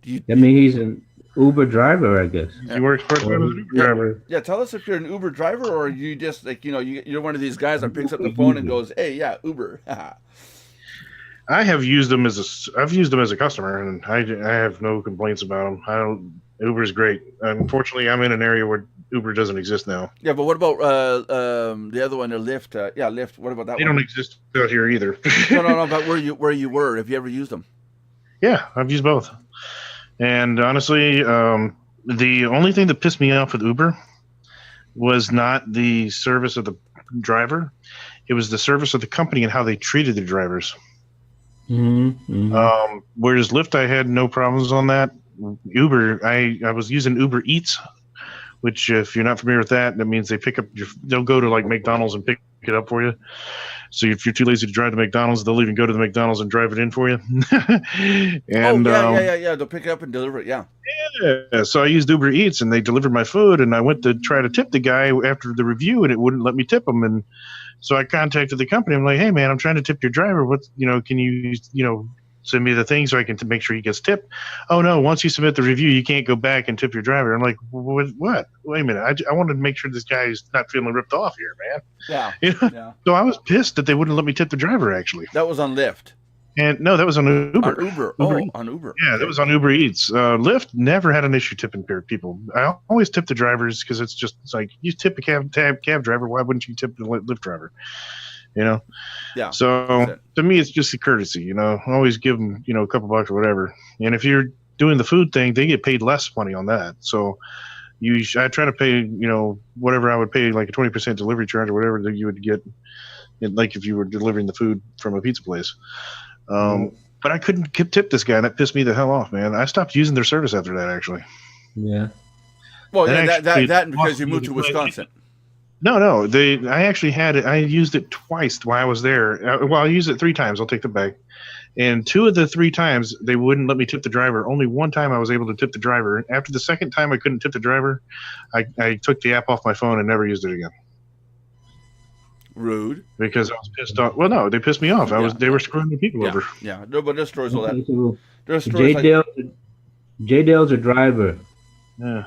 I mean, he's an Uber driver, I guess. He works part-time as an Uber driver. Yeah, tell us if you're an Uber driver or are you just like, you're one of these guys that picks up the phone and goes, hey, yeah, Uber. I have used them I've used them as a customer, and I have no complaints about them. Uber's great. Unfortunately, I'm in an area where Uber doesn't exist now. Yeah, but what about the other one, the Lyft? Lyft. What about that one? They don't exist out here either. No. But where you were, have you ever used them? Yeah, I've used both. And honestly, the only thing that pissed me off with Uber was not the service of the driver; it was the service of the company and how they treated the drivers. Whereas Lyft, I had no problems on that. Uber, I was using Uber Eats, which if you're not familiar with that means they'll go to like McDonald's and pick it up for you. So if you're too lazy to drive to McDonald's, they'll even go to the McDonald's and drive it in for you. And, they'll pick it up and deliver it. Yeah. So I used Uber Eats and they delivered my food, and I went to try to tip the guy after the review, and it wouldn't let me tip him. And so I contacted the company. I'm like, hey man, I'm trying to tip your driver. Can you send me the thing so I can make sure he gets tipped? Oh no, once you submit the review, you can't go back and tip your driver. I'm like, what? Wait a minute. I wanted to make sure this guy is not feeling ripped off here, man. Yeah. Yeah. So I was pissed that they wouldn't let me tip the driver, actually. That was on Lyft. And no, that was on Uber. On Uber. On Uber. Yeah, that was on Uber Eats. Lyft never had an issue tipping people. I always tip the drivers because it's like, you tip a cab driver, why wouldn't you tip the Lyft driver? Yeah. So to me, it's just a courtesy. Always give them, a couple bucks or whatever. And if you're doing the food thing, they get paid less money on that. So I try to pay, whatever I would pay, like a 20% delivery charge or whatever that you would get, like if you were delivering the food from a pizza place. But I couldn't tip this guy, and that pissed me the hell off, man. I stopped using their service after that, actually. Yeah. Well, that because you moved to Wisconsin. No. I actually had it. I used it twice while I was there. I used it 3 times. I'll take them back. And 2 of the 3 times, they wouldn't let me tip the driver. Only 1 time I was able to tip the driver. After the second time I couldn't tip the driver, I took the app off my phone and never used it again. Rude. Because I was pissed off. Well, no, they pissed me off. They were screwing the people over. Yeah, no, but there's stories all that. J Dale's a driver. Yeah.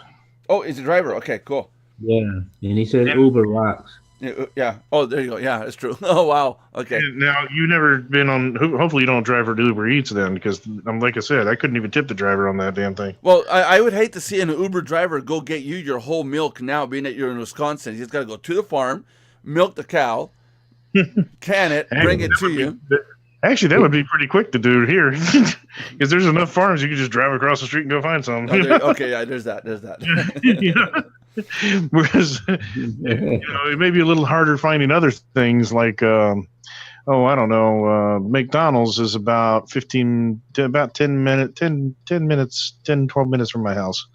Oh, he's a driver. Okay, cool. Yeah, and he said Uber rocks. Yeah. Oh, there you go. Yeah, it's true. Oh, wow. Okay. And now, you've never been on. Hopefully, you don't drive for Uber Eats then, because like I said, I couldn't even tip the driver on that damn thing. Well, I would hate to see an Uber driver go get you your whole milk now, being that you're in Wisconsin. He's got to go to the farm, milk the cow, can it, bring it to you. Actually, that would be pretty quick to do here, because there's enough farms you can just drive across the street and go find some. Okay, yeah, there's that. Whereas, it may be a little harder finding other things like, I don't know, McDonald's is about 10 minutes, 12 minutes from my house.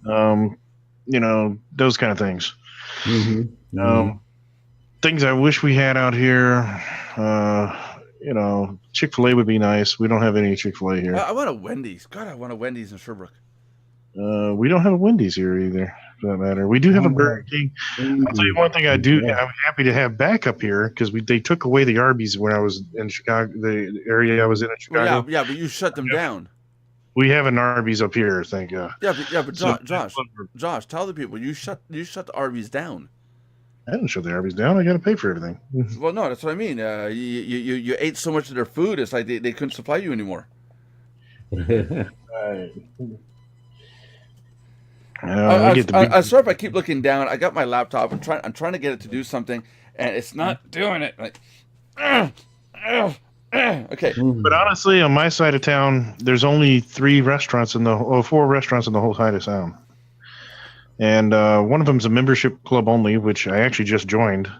Those kind of things. Things I wish we had out here. Chick-fil-A would be nice. We don't have any Chick-fil-A here. I want a Wendy's. God, I want a Wendy's in Sherbrooke. We don't have a Wendy's here either, for that matter. We do have a Burger King. I'll tell you one thing I do. I'm happy to have back up here because they took away the Arby's when I was in Chicago, the area I was in Chicago. Well, yeah, but you shut them down. We have an Arby's up here, thank God. Yeah, but Josh, tell the people you shut the Arby's down. I didn't shut the Arby's down. I got to pay for everything. Well, no, that's what I mean. You ate so much of their food, it's like they couldn't supply you anymore. Right. I'm sorry if I keep looking down. I got my laptop. I'm trying to get it to do something, and it's not doing it. Like, okay. But honestly, on my side of town, there's only 4 restaurants in the whole side of town. And one of them is a membership club only, which I actually just joined.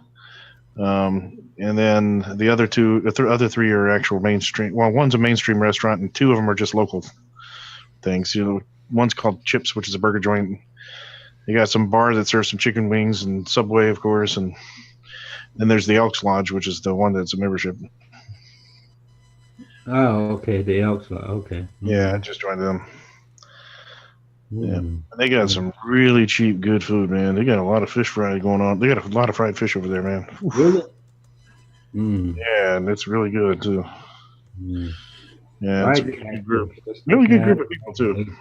And then the other 3 are actual mainstream. Well, one's a mainstream restaurant, and 2 of them are just local things. One's called Chips, which is a burger joint. They got some bar that serves some chicken wings, and Subway, of course. And then there's the Elks Lodge, which is the one that's a membership. Oh, okay. The Elks Lodge. Okay. Yeah, I just joined them. Yeah, they got some really cheap, good food, man. They got a lot of fish fry going on. They got a lot of fried fish over there, man. Really? Yeah, and it's really good too. Yeah, it's a really good group of people too.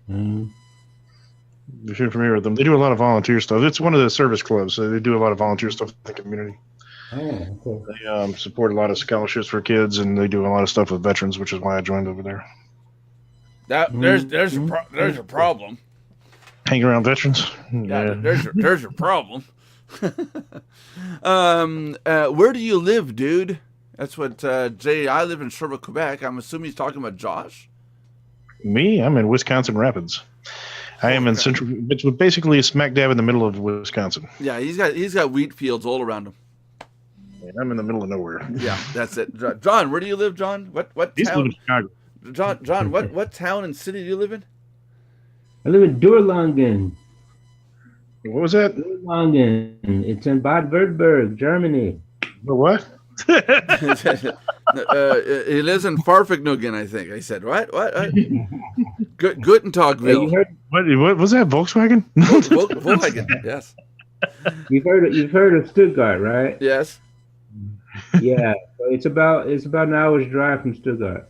You should familiar with them. They do a lot of volunteer stuff. It's one of the service clubs, so they do a lot of volunteer stuff in the community. Oh, cool. They support a lot of scholarships for kids, and they do a lot of stuff with veterans, which is why I joined over there. There's your problem. Hang around veterans. Yeah, there's your problem. Where do you live, dude? That's what Jay. I live in Sherbrooke, Quebec. I'm assuming he's talking about Josh. Me? I'm in Wisconsin Rapids. I am in central. It's basically smack dab in the middle of Wisconsin. Yeah, he's got wheat fields all around him. And I'm in the middle of nowhere. Yeah, that's it. John, where do you live, John? What He's town? living in Chicago. John, what town and city do you live in? I live in Durlangen. What was that? Durlangen. It's in Baden-Württemberg, Germany. What? He lives in Farfignugan, I think. I said, what? Guten Tag, What was that? Volkswagen? Volkswagen, yes. You've heard of Stuttgart, right? Yes. Yeah. So it's about an hour's drive from Stuttgart.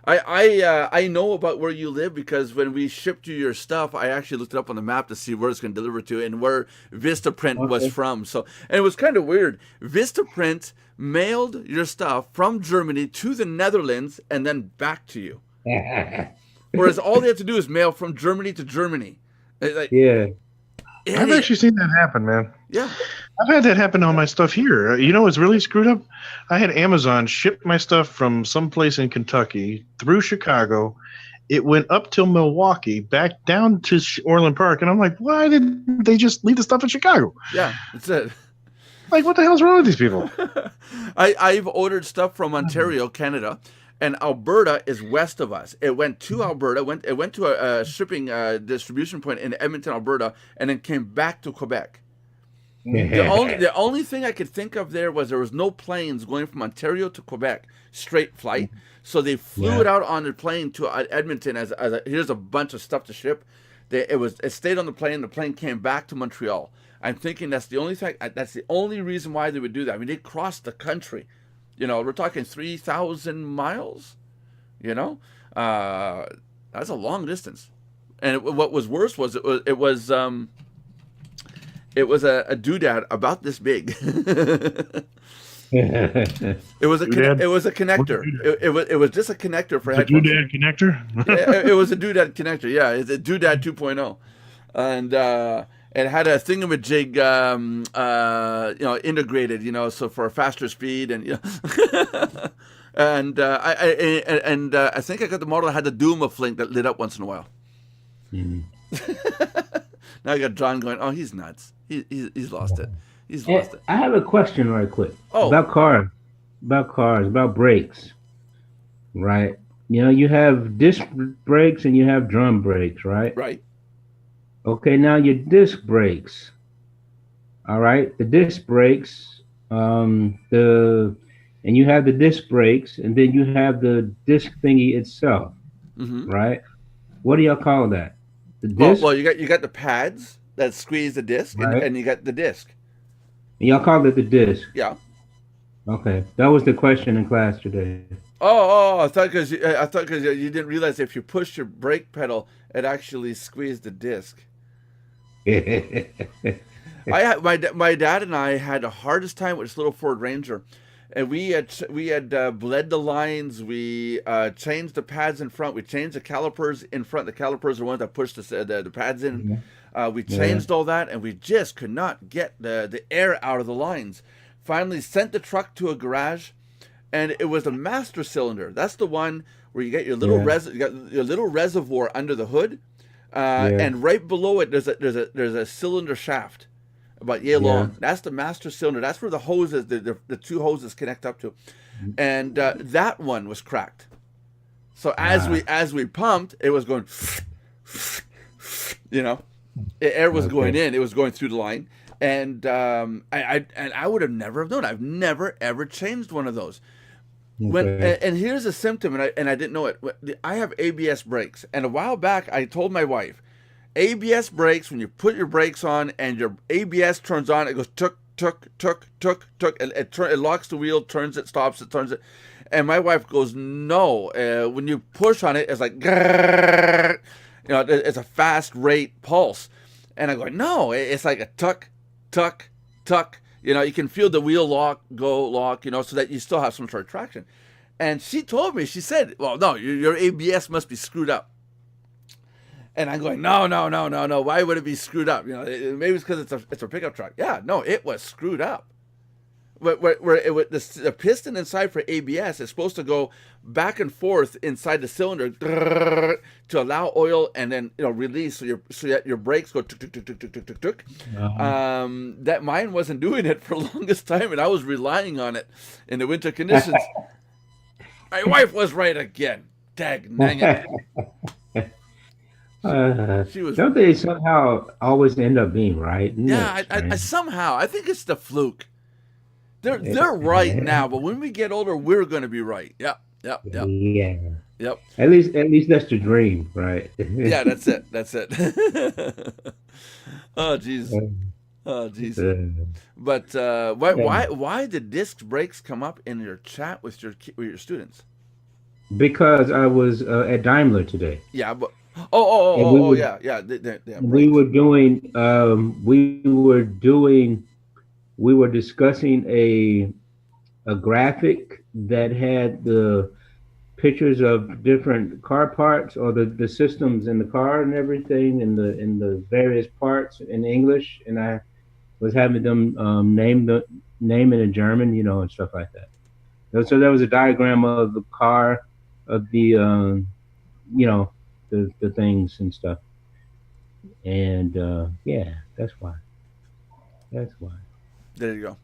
I know about where you live because when we shipped you your stuff, I actually looked it up on the map to see where it's going to deliver to and where Vistaprint was from. So, and it was kind of weird. Vistaprint mailed your stuff from Germany to the Netherlands and then back to you. Whereas all they have to do is mail from Germany to Germany. Yeah. I've actually seen that happen, man. Yeah. I've had that happen on my stuff here. You know what's really screwed up? I had Amazon ship my stuff from someplace in Kentucky through Chicago. It went up till Milwaukee, back down to Orland Park. And I'm like, why didn't they just leave the stuff in Chicago? Yeah, that's it. Like, what the hell's wrong with these people? I've ordered stuff from Ontario, Canada. And Alberta is west of us. It went to Alberta. It went to a shipping distribution point in Edmonton, Alberta, and then came back to Quebec. The only thing I could think of there was no planes going from Ontario to Quebec, straight flight. So they flew it out on the plane to Edmonton as here's a bunch of stuff to ship. It stayed on the plane. The plane came back to Montreal. I'm thinking that's the only thing. That's the only reason why they would do that. I mean, they crossed the country. You know, we're talking 3,000 miles. You know, that's a long distance. And what was worse was it was a doodad about this big. It was a connector. It was just a connector for headphones. A doodad connector. It was a doodad connector. Yeah, it's a doodad 2.0, and it had a thingamajig, integrated. So for a faster speed, and I think I got the model that had the Duma flink that lit up once in a while. Mm. Now I got John going, oh, he's nuts. He's lost it. He's lost it. I have a question right quick. Oh. About cars, about brakes, right? You know, you have disc brakes and you have drum brakes, right? Right. Okay, now your disc brakes. All right, the disc brakes, and you have the disc brakes, and then you have the disc thingy itself, right? What do y'all call that? The disc. Well, you got the pads that squeeze the disc, right. and you got the disc. And y'all call it the disc. Yeah. Okay, that was the question in class today. Oh! I thought because you didn't realize if you push your brake pedal, it actually squeezed the disc. My dad and I had the hardest time with this little Ford Ranger, and we had bled the lines. We changed the pads in front. We changed the calipers in front. The calipers are the ones that push the pads in. We changed all that, and we just could not get the air out of the lines. Finally, sent the truck to a garage, and it was a master cylinder. That's the one where you get your little you got your little reservoir under the hood, and right below it there's a cylinder shaft about yay long. That's the master cylinder. That's where the hoses, the two hoses connect up to, and that one was cracked. So as we pumped, it was going, you know, air was going in. It was going through the line, and I would have never known. I've never ever changed one of those. And here's a symptom, and I didn't know it. I have ABS brakes, and a while back I told my wife, ABS brakes, when you put your brakes on and your ABS turns on, it goes tuk tuk tuk tuk tuk, and it locks the wheel, turns it, stops it, turns it, and my wife goes, no, when you push on it, it's like, grrr, you know, it's a fast rate pulse, and I go, no, it's like a tuck tuck tuck. You know, you can feel the wheel lock, you know, so that you still have some sort of traction. And she told me, she said, well, no, your ABS must be screwed up. And I'm going, no. Why would it be screwed up? You know, maybe it's because it's a pickup truck. Yeah, no, it was screwed up. Where the piston inside for ABS is supposed to go back and forth inside the cylinder to allow oil and then, you know, release so your brakes go tuk tuk tuk tuk tuk tuk tuk tuk. That mine wasn't doing it for the longest time, and I was relying on it in the winter conditions. My wife was right again. Dag dang it. Don't they somehow always end up being right? Yeah, I somehow I think it's the fluke. They're right now, but when we get older, we're going to be right. Yep. Yeah. Yep. At least that's the dream, right? Yeah, that's it. Oh, jeez. But why did disc brakes come up in your chat with your students? Because I was at Daimler today. Yeah, but we were discussing a graphic that had the pictures of different car parts or the systems in the car and everything in the various parts in English, and I was having them name it in German, you know, and stuff like that. So there was a diagram of the car, of the you know, the things and stuff, and that's why. There you go.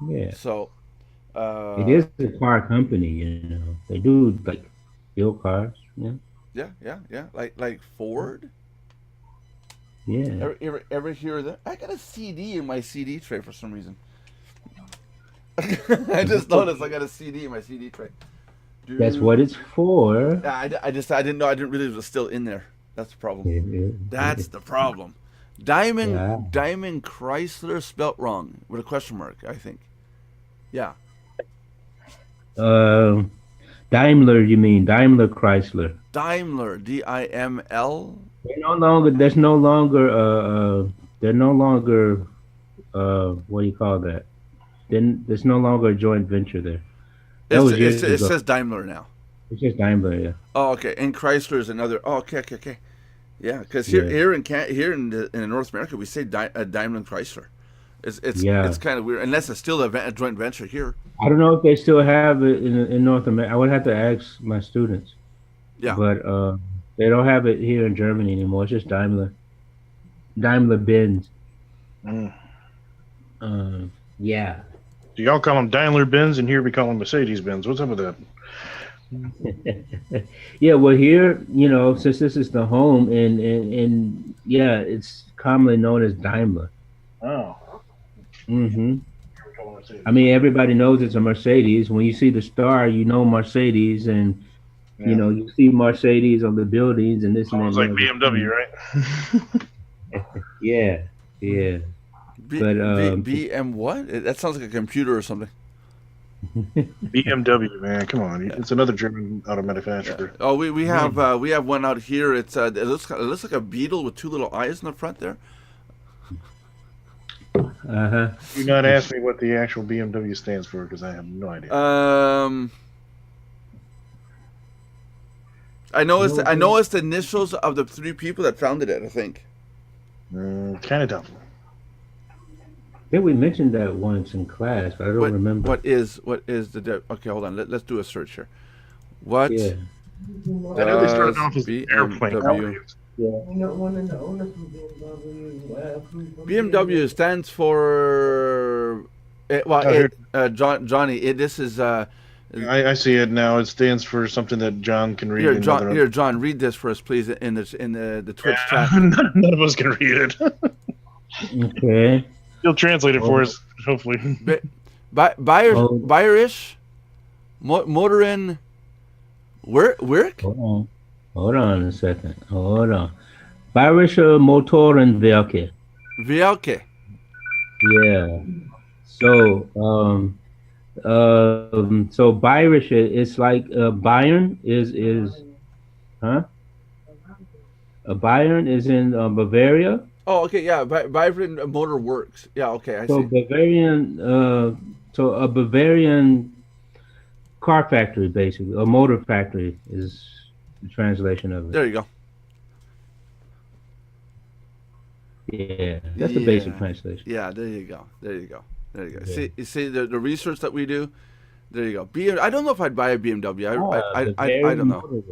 Yeah. So it is a car company, you know. They do like build cars, yeah. Yeah. Like Ford. Yeah. Ever hear that? I got a CD in my CD tray for some reason. I just noticed I got a CD in my CD tray. Dude. That's what it's for. I didn't know. I didn't realize it was still in there. That's the problem. Yeah. That's the problem. Diamond Chrysler spelt wrong with a question mark, I think. Yeah. Daimler, you mean Daimler Chrysler? Daimler, DIML. They're no longer what do you call that? Then there's no longer a joint venture there. It says Daimler now. It's just Daimler, yeah. Oh, okay. And Chrysler is another. Oh, okay. Yeah, because here in North America we say Daimler Chrysler. It's kind of weird unless it's still a joint venture here. I don't know if they still have it in North America. I would have to ask my students. Yeah. But they don't have it here in Germany anymore. It's just Daimler Benz. Yeah. Do y'all call them Daimler Benz, and here we call them Mercedes Benz? What's up with that? Yeah, well, here, since this is the home, and yeah, it's commonly known as Daimler. Oh. Mm-hmm. I mean, everybody knows it's a Mercedes. When you see the star, you know Mercedes, and you see Mercedes on the buildings and this and that. It's like BMW, right? Yeah. BM what? That sounds like a computer or something. BMW, man, come on! It's another German auto manufacturer. Yeah. Oh, we have one out here. It's it looks like a beetle with two little eyes in the front there. Do not ask me what the actual BMW stands for because I have no idea. I know it's the initials of the three people that founded it. I think. Kind of dumb. I think we mentioned that once in class, but I don't remember. What is the okay? Hold on. Let's do a search here. What? Yeah. I know they started off as airplane. BMW stands for Johnny. This is. I see it now. It stands for something that John can read. Here, John, read this for us, please, in the Twitch chat. None of us can read it. Okay. He'll translate it for us, hopefully. Bayerisch Motoren Werk? Hold on a second. Hold on. Bayerische Motorenwerke. Werke. Yeah. So, so Bayerisch, it's like Bayern is Bayern is in Bavaria. Oh, okay, yeah. Bayern Motor Works. Yeah, okay, I see. Bavarian, so a Bavarian car factory, basically, a motor factory is the translation of it. There you go. Yeah, that's the basic translation. Yeah, there you go. Yeah. See the research that we do. There you go. I don't know if I'd buy a BMW. I don't know.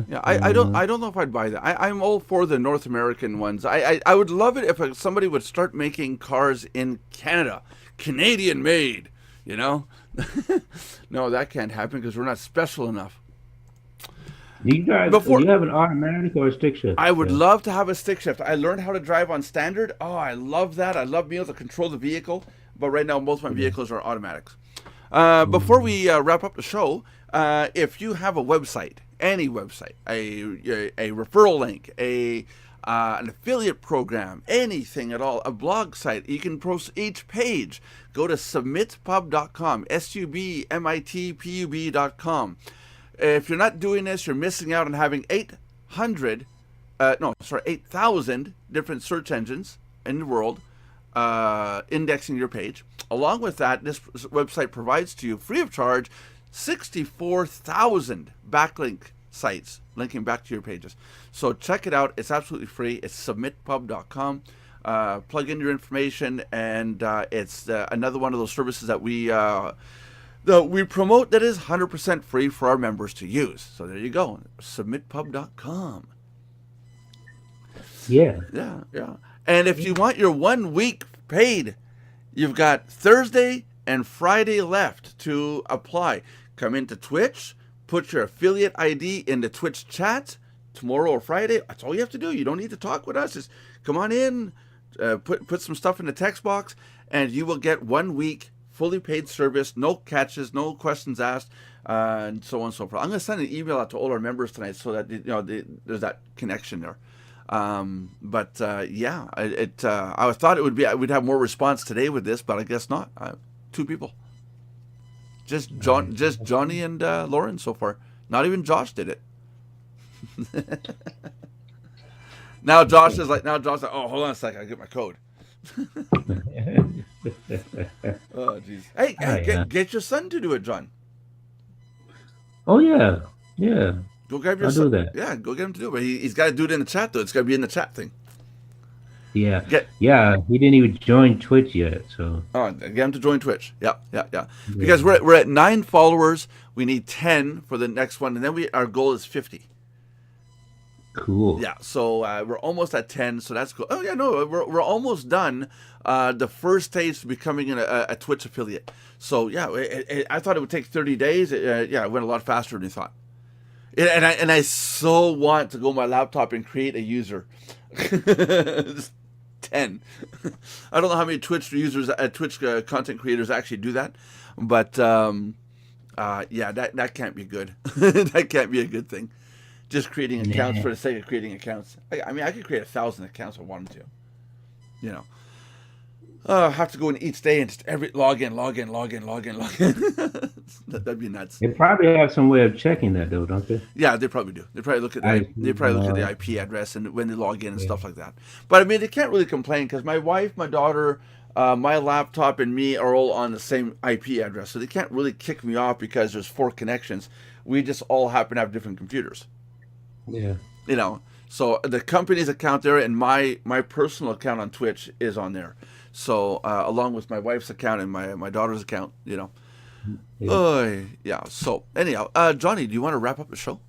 Yeah, I don't know if I'd buy that. I'm all for the North American ones. I would love it if somebody would start making cars in Canada, Canadian made. No, that can't happen because we're not special enough. Do you have an automatic or a stick shift? I would love to have a stick shift. I learned how to drive on standard. Oh, I love that. I love being able to control the vehicle. But right now, most of my vehicles are automatics. Before we wrap up the show, if you have a website, any website, a referral link, an affiliate program, anything at all, a blog site, you can post each page. Go to submitpub.com, submitpub.com. If you're not doing this, you're missing out on having 8,000 different search engines in the world indexing your page. Along with that, this website provides to you, free of charge, 64,000 backlink sites linking back to your pages. So check it out. It's absolutely free. It's submitpub.com. Plug in your information, and it's another one of those services that we promote that is 100% free for our members to use. So there you go. Submitpub.com. Yeah. And if you want your 1 week paid, you've got Thursday and Friday left to apply. Come into Twitch, put your affiliate ID in the Twitch chat tomorrow or Friday. That's all you have to do. You don't need to talk with us. Just come on in, put some stuff in the text box, and you will get 1 week fully paid service, no catches, no questions asked, and so on and so forth. I'm going to send an email out to all our members tonight so that there's that connection there. I thought we'd have more response today with this, but I guess not. 2 people, just Johnny and Lauren so far. Not even Josh did it. Now Josh is like, oh, hold on a second, I get my code. Oh jeez. Hey, get your son to do it, John. Oh yeah. Go grab your son. Do that. Yeah, go get him to do it. But he's got to do it in the chat though. It's got to be in the chat thing. Yeah. Yeah. He didn't even join Twitch yet. So. Oh, get him to join Twitch. Yeah. Because we're at 9 followers. We need 10 for the next one, and then our goal is 50. Cool. Yeah. So we're almost at 10. So that's cool. Oh yeah, no, we're almost done. The first stage to becoming a Twitch affiliate. So yeah, I thought it would take 30 days. It went a lot faster than you thought. And I so want to go on my laptop and create a user. Just 10. I don't know how many Twitch users, Twitch content creators actually do that, but that can't be good. That can't be a good thing. Just creating accounts for the sake of creating accounts. I mean, I could create 1,000 accounts if I wanted to. You know. Have to go in each day and just log in. That'd be nuts. They probably have some way of checking that, though, don't they? Yeah, they probably do. They probably look at the IP address and when they log in and stuff like that. But I mean, they can't really complain because my wife, my daughter, my laptop, and me are all on the same IP address, so they can't really kick me off because there's 4 connections. We just all happen to have different computers. Yeah. You know, so the company's account there and my personal account on Twitch is on there. So along with my wife's account and my daughter's account, you know. Yeah. So anyhow, Johnny, do you want to wrap up the show?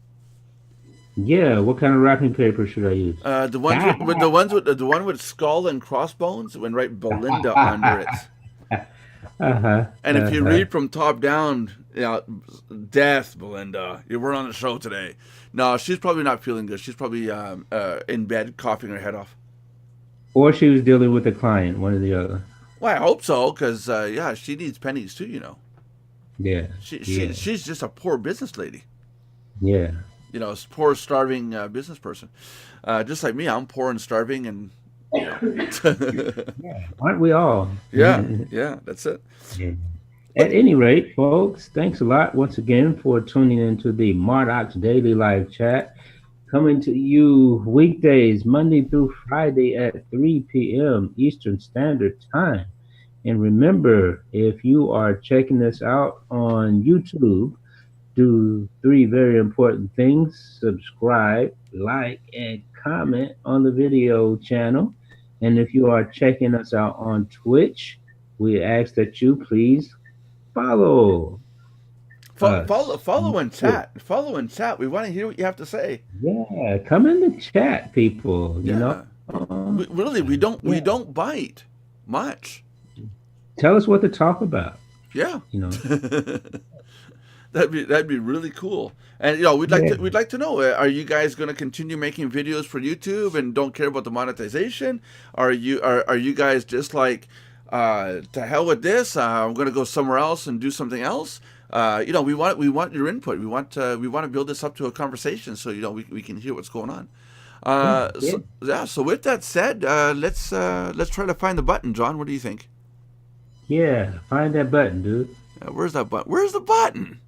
Yeah. What kind of wrapping paper should I use? The one with skull and crossbones, when write Belinda under it. And if you read from top down, you know, death, Belinda. You weren't on the show today. No, she's probably not feeling good. She's probably in bed, coughing her head off. Or she was dealing with a client, one or the other. Well, I hope so, because she needs pennies too, you know. Yeah. She's just a poor business lady. Yeah. You know, a poor, starving business person. Just like me, I'm poor and starving, and you know. Yeah. Aren't we all? Yeah, that's it. Yeah. At any rate, folks, thanks a lot once again for tuning into the Mardox Daily Live Chat. Coming to you weekdays, Monday through Friday at 3 p.m. Eastern Standard Time. And remember, if you are checking this out on YouTube, do 3 very important things: subscribe, like, and comment on the video channel. And if you are checking us out on Twitch, we ask that you please follow. Follow and chat. Follow and chat. We want to hear what you have to say. Yeah, come in the chat, people. You know, we don't bite much. Tell us what to talk about. Yeah, you know, that'd be really cool. And you know, we'd like to know: are you guys going to continue making videos for YouTube and don't care about the monetization? Are you guys just like, to hell with this? I'm going to go somewhere else and do something else. You know, we want your input. We want to build this up to a conversation, so you know we can hear what's going on. So with that said, let's try to find the button, John. What do you think? Yeah, find that button, dude. Where's that button? Where's the button?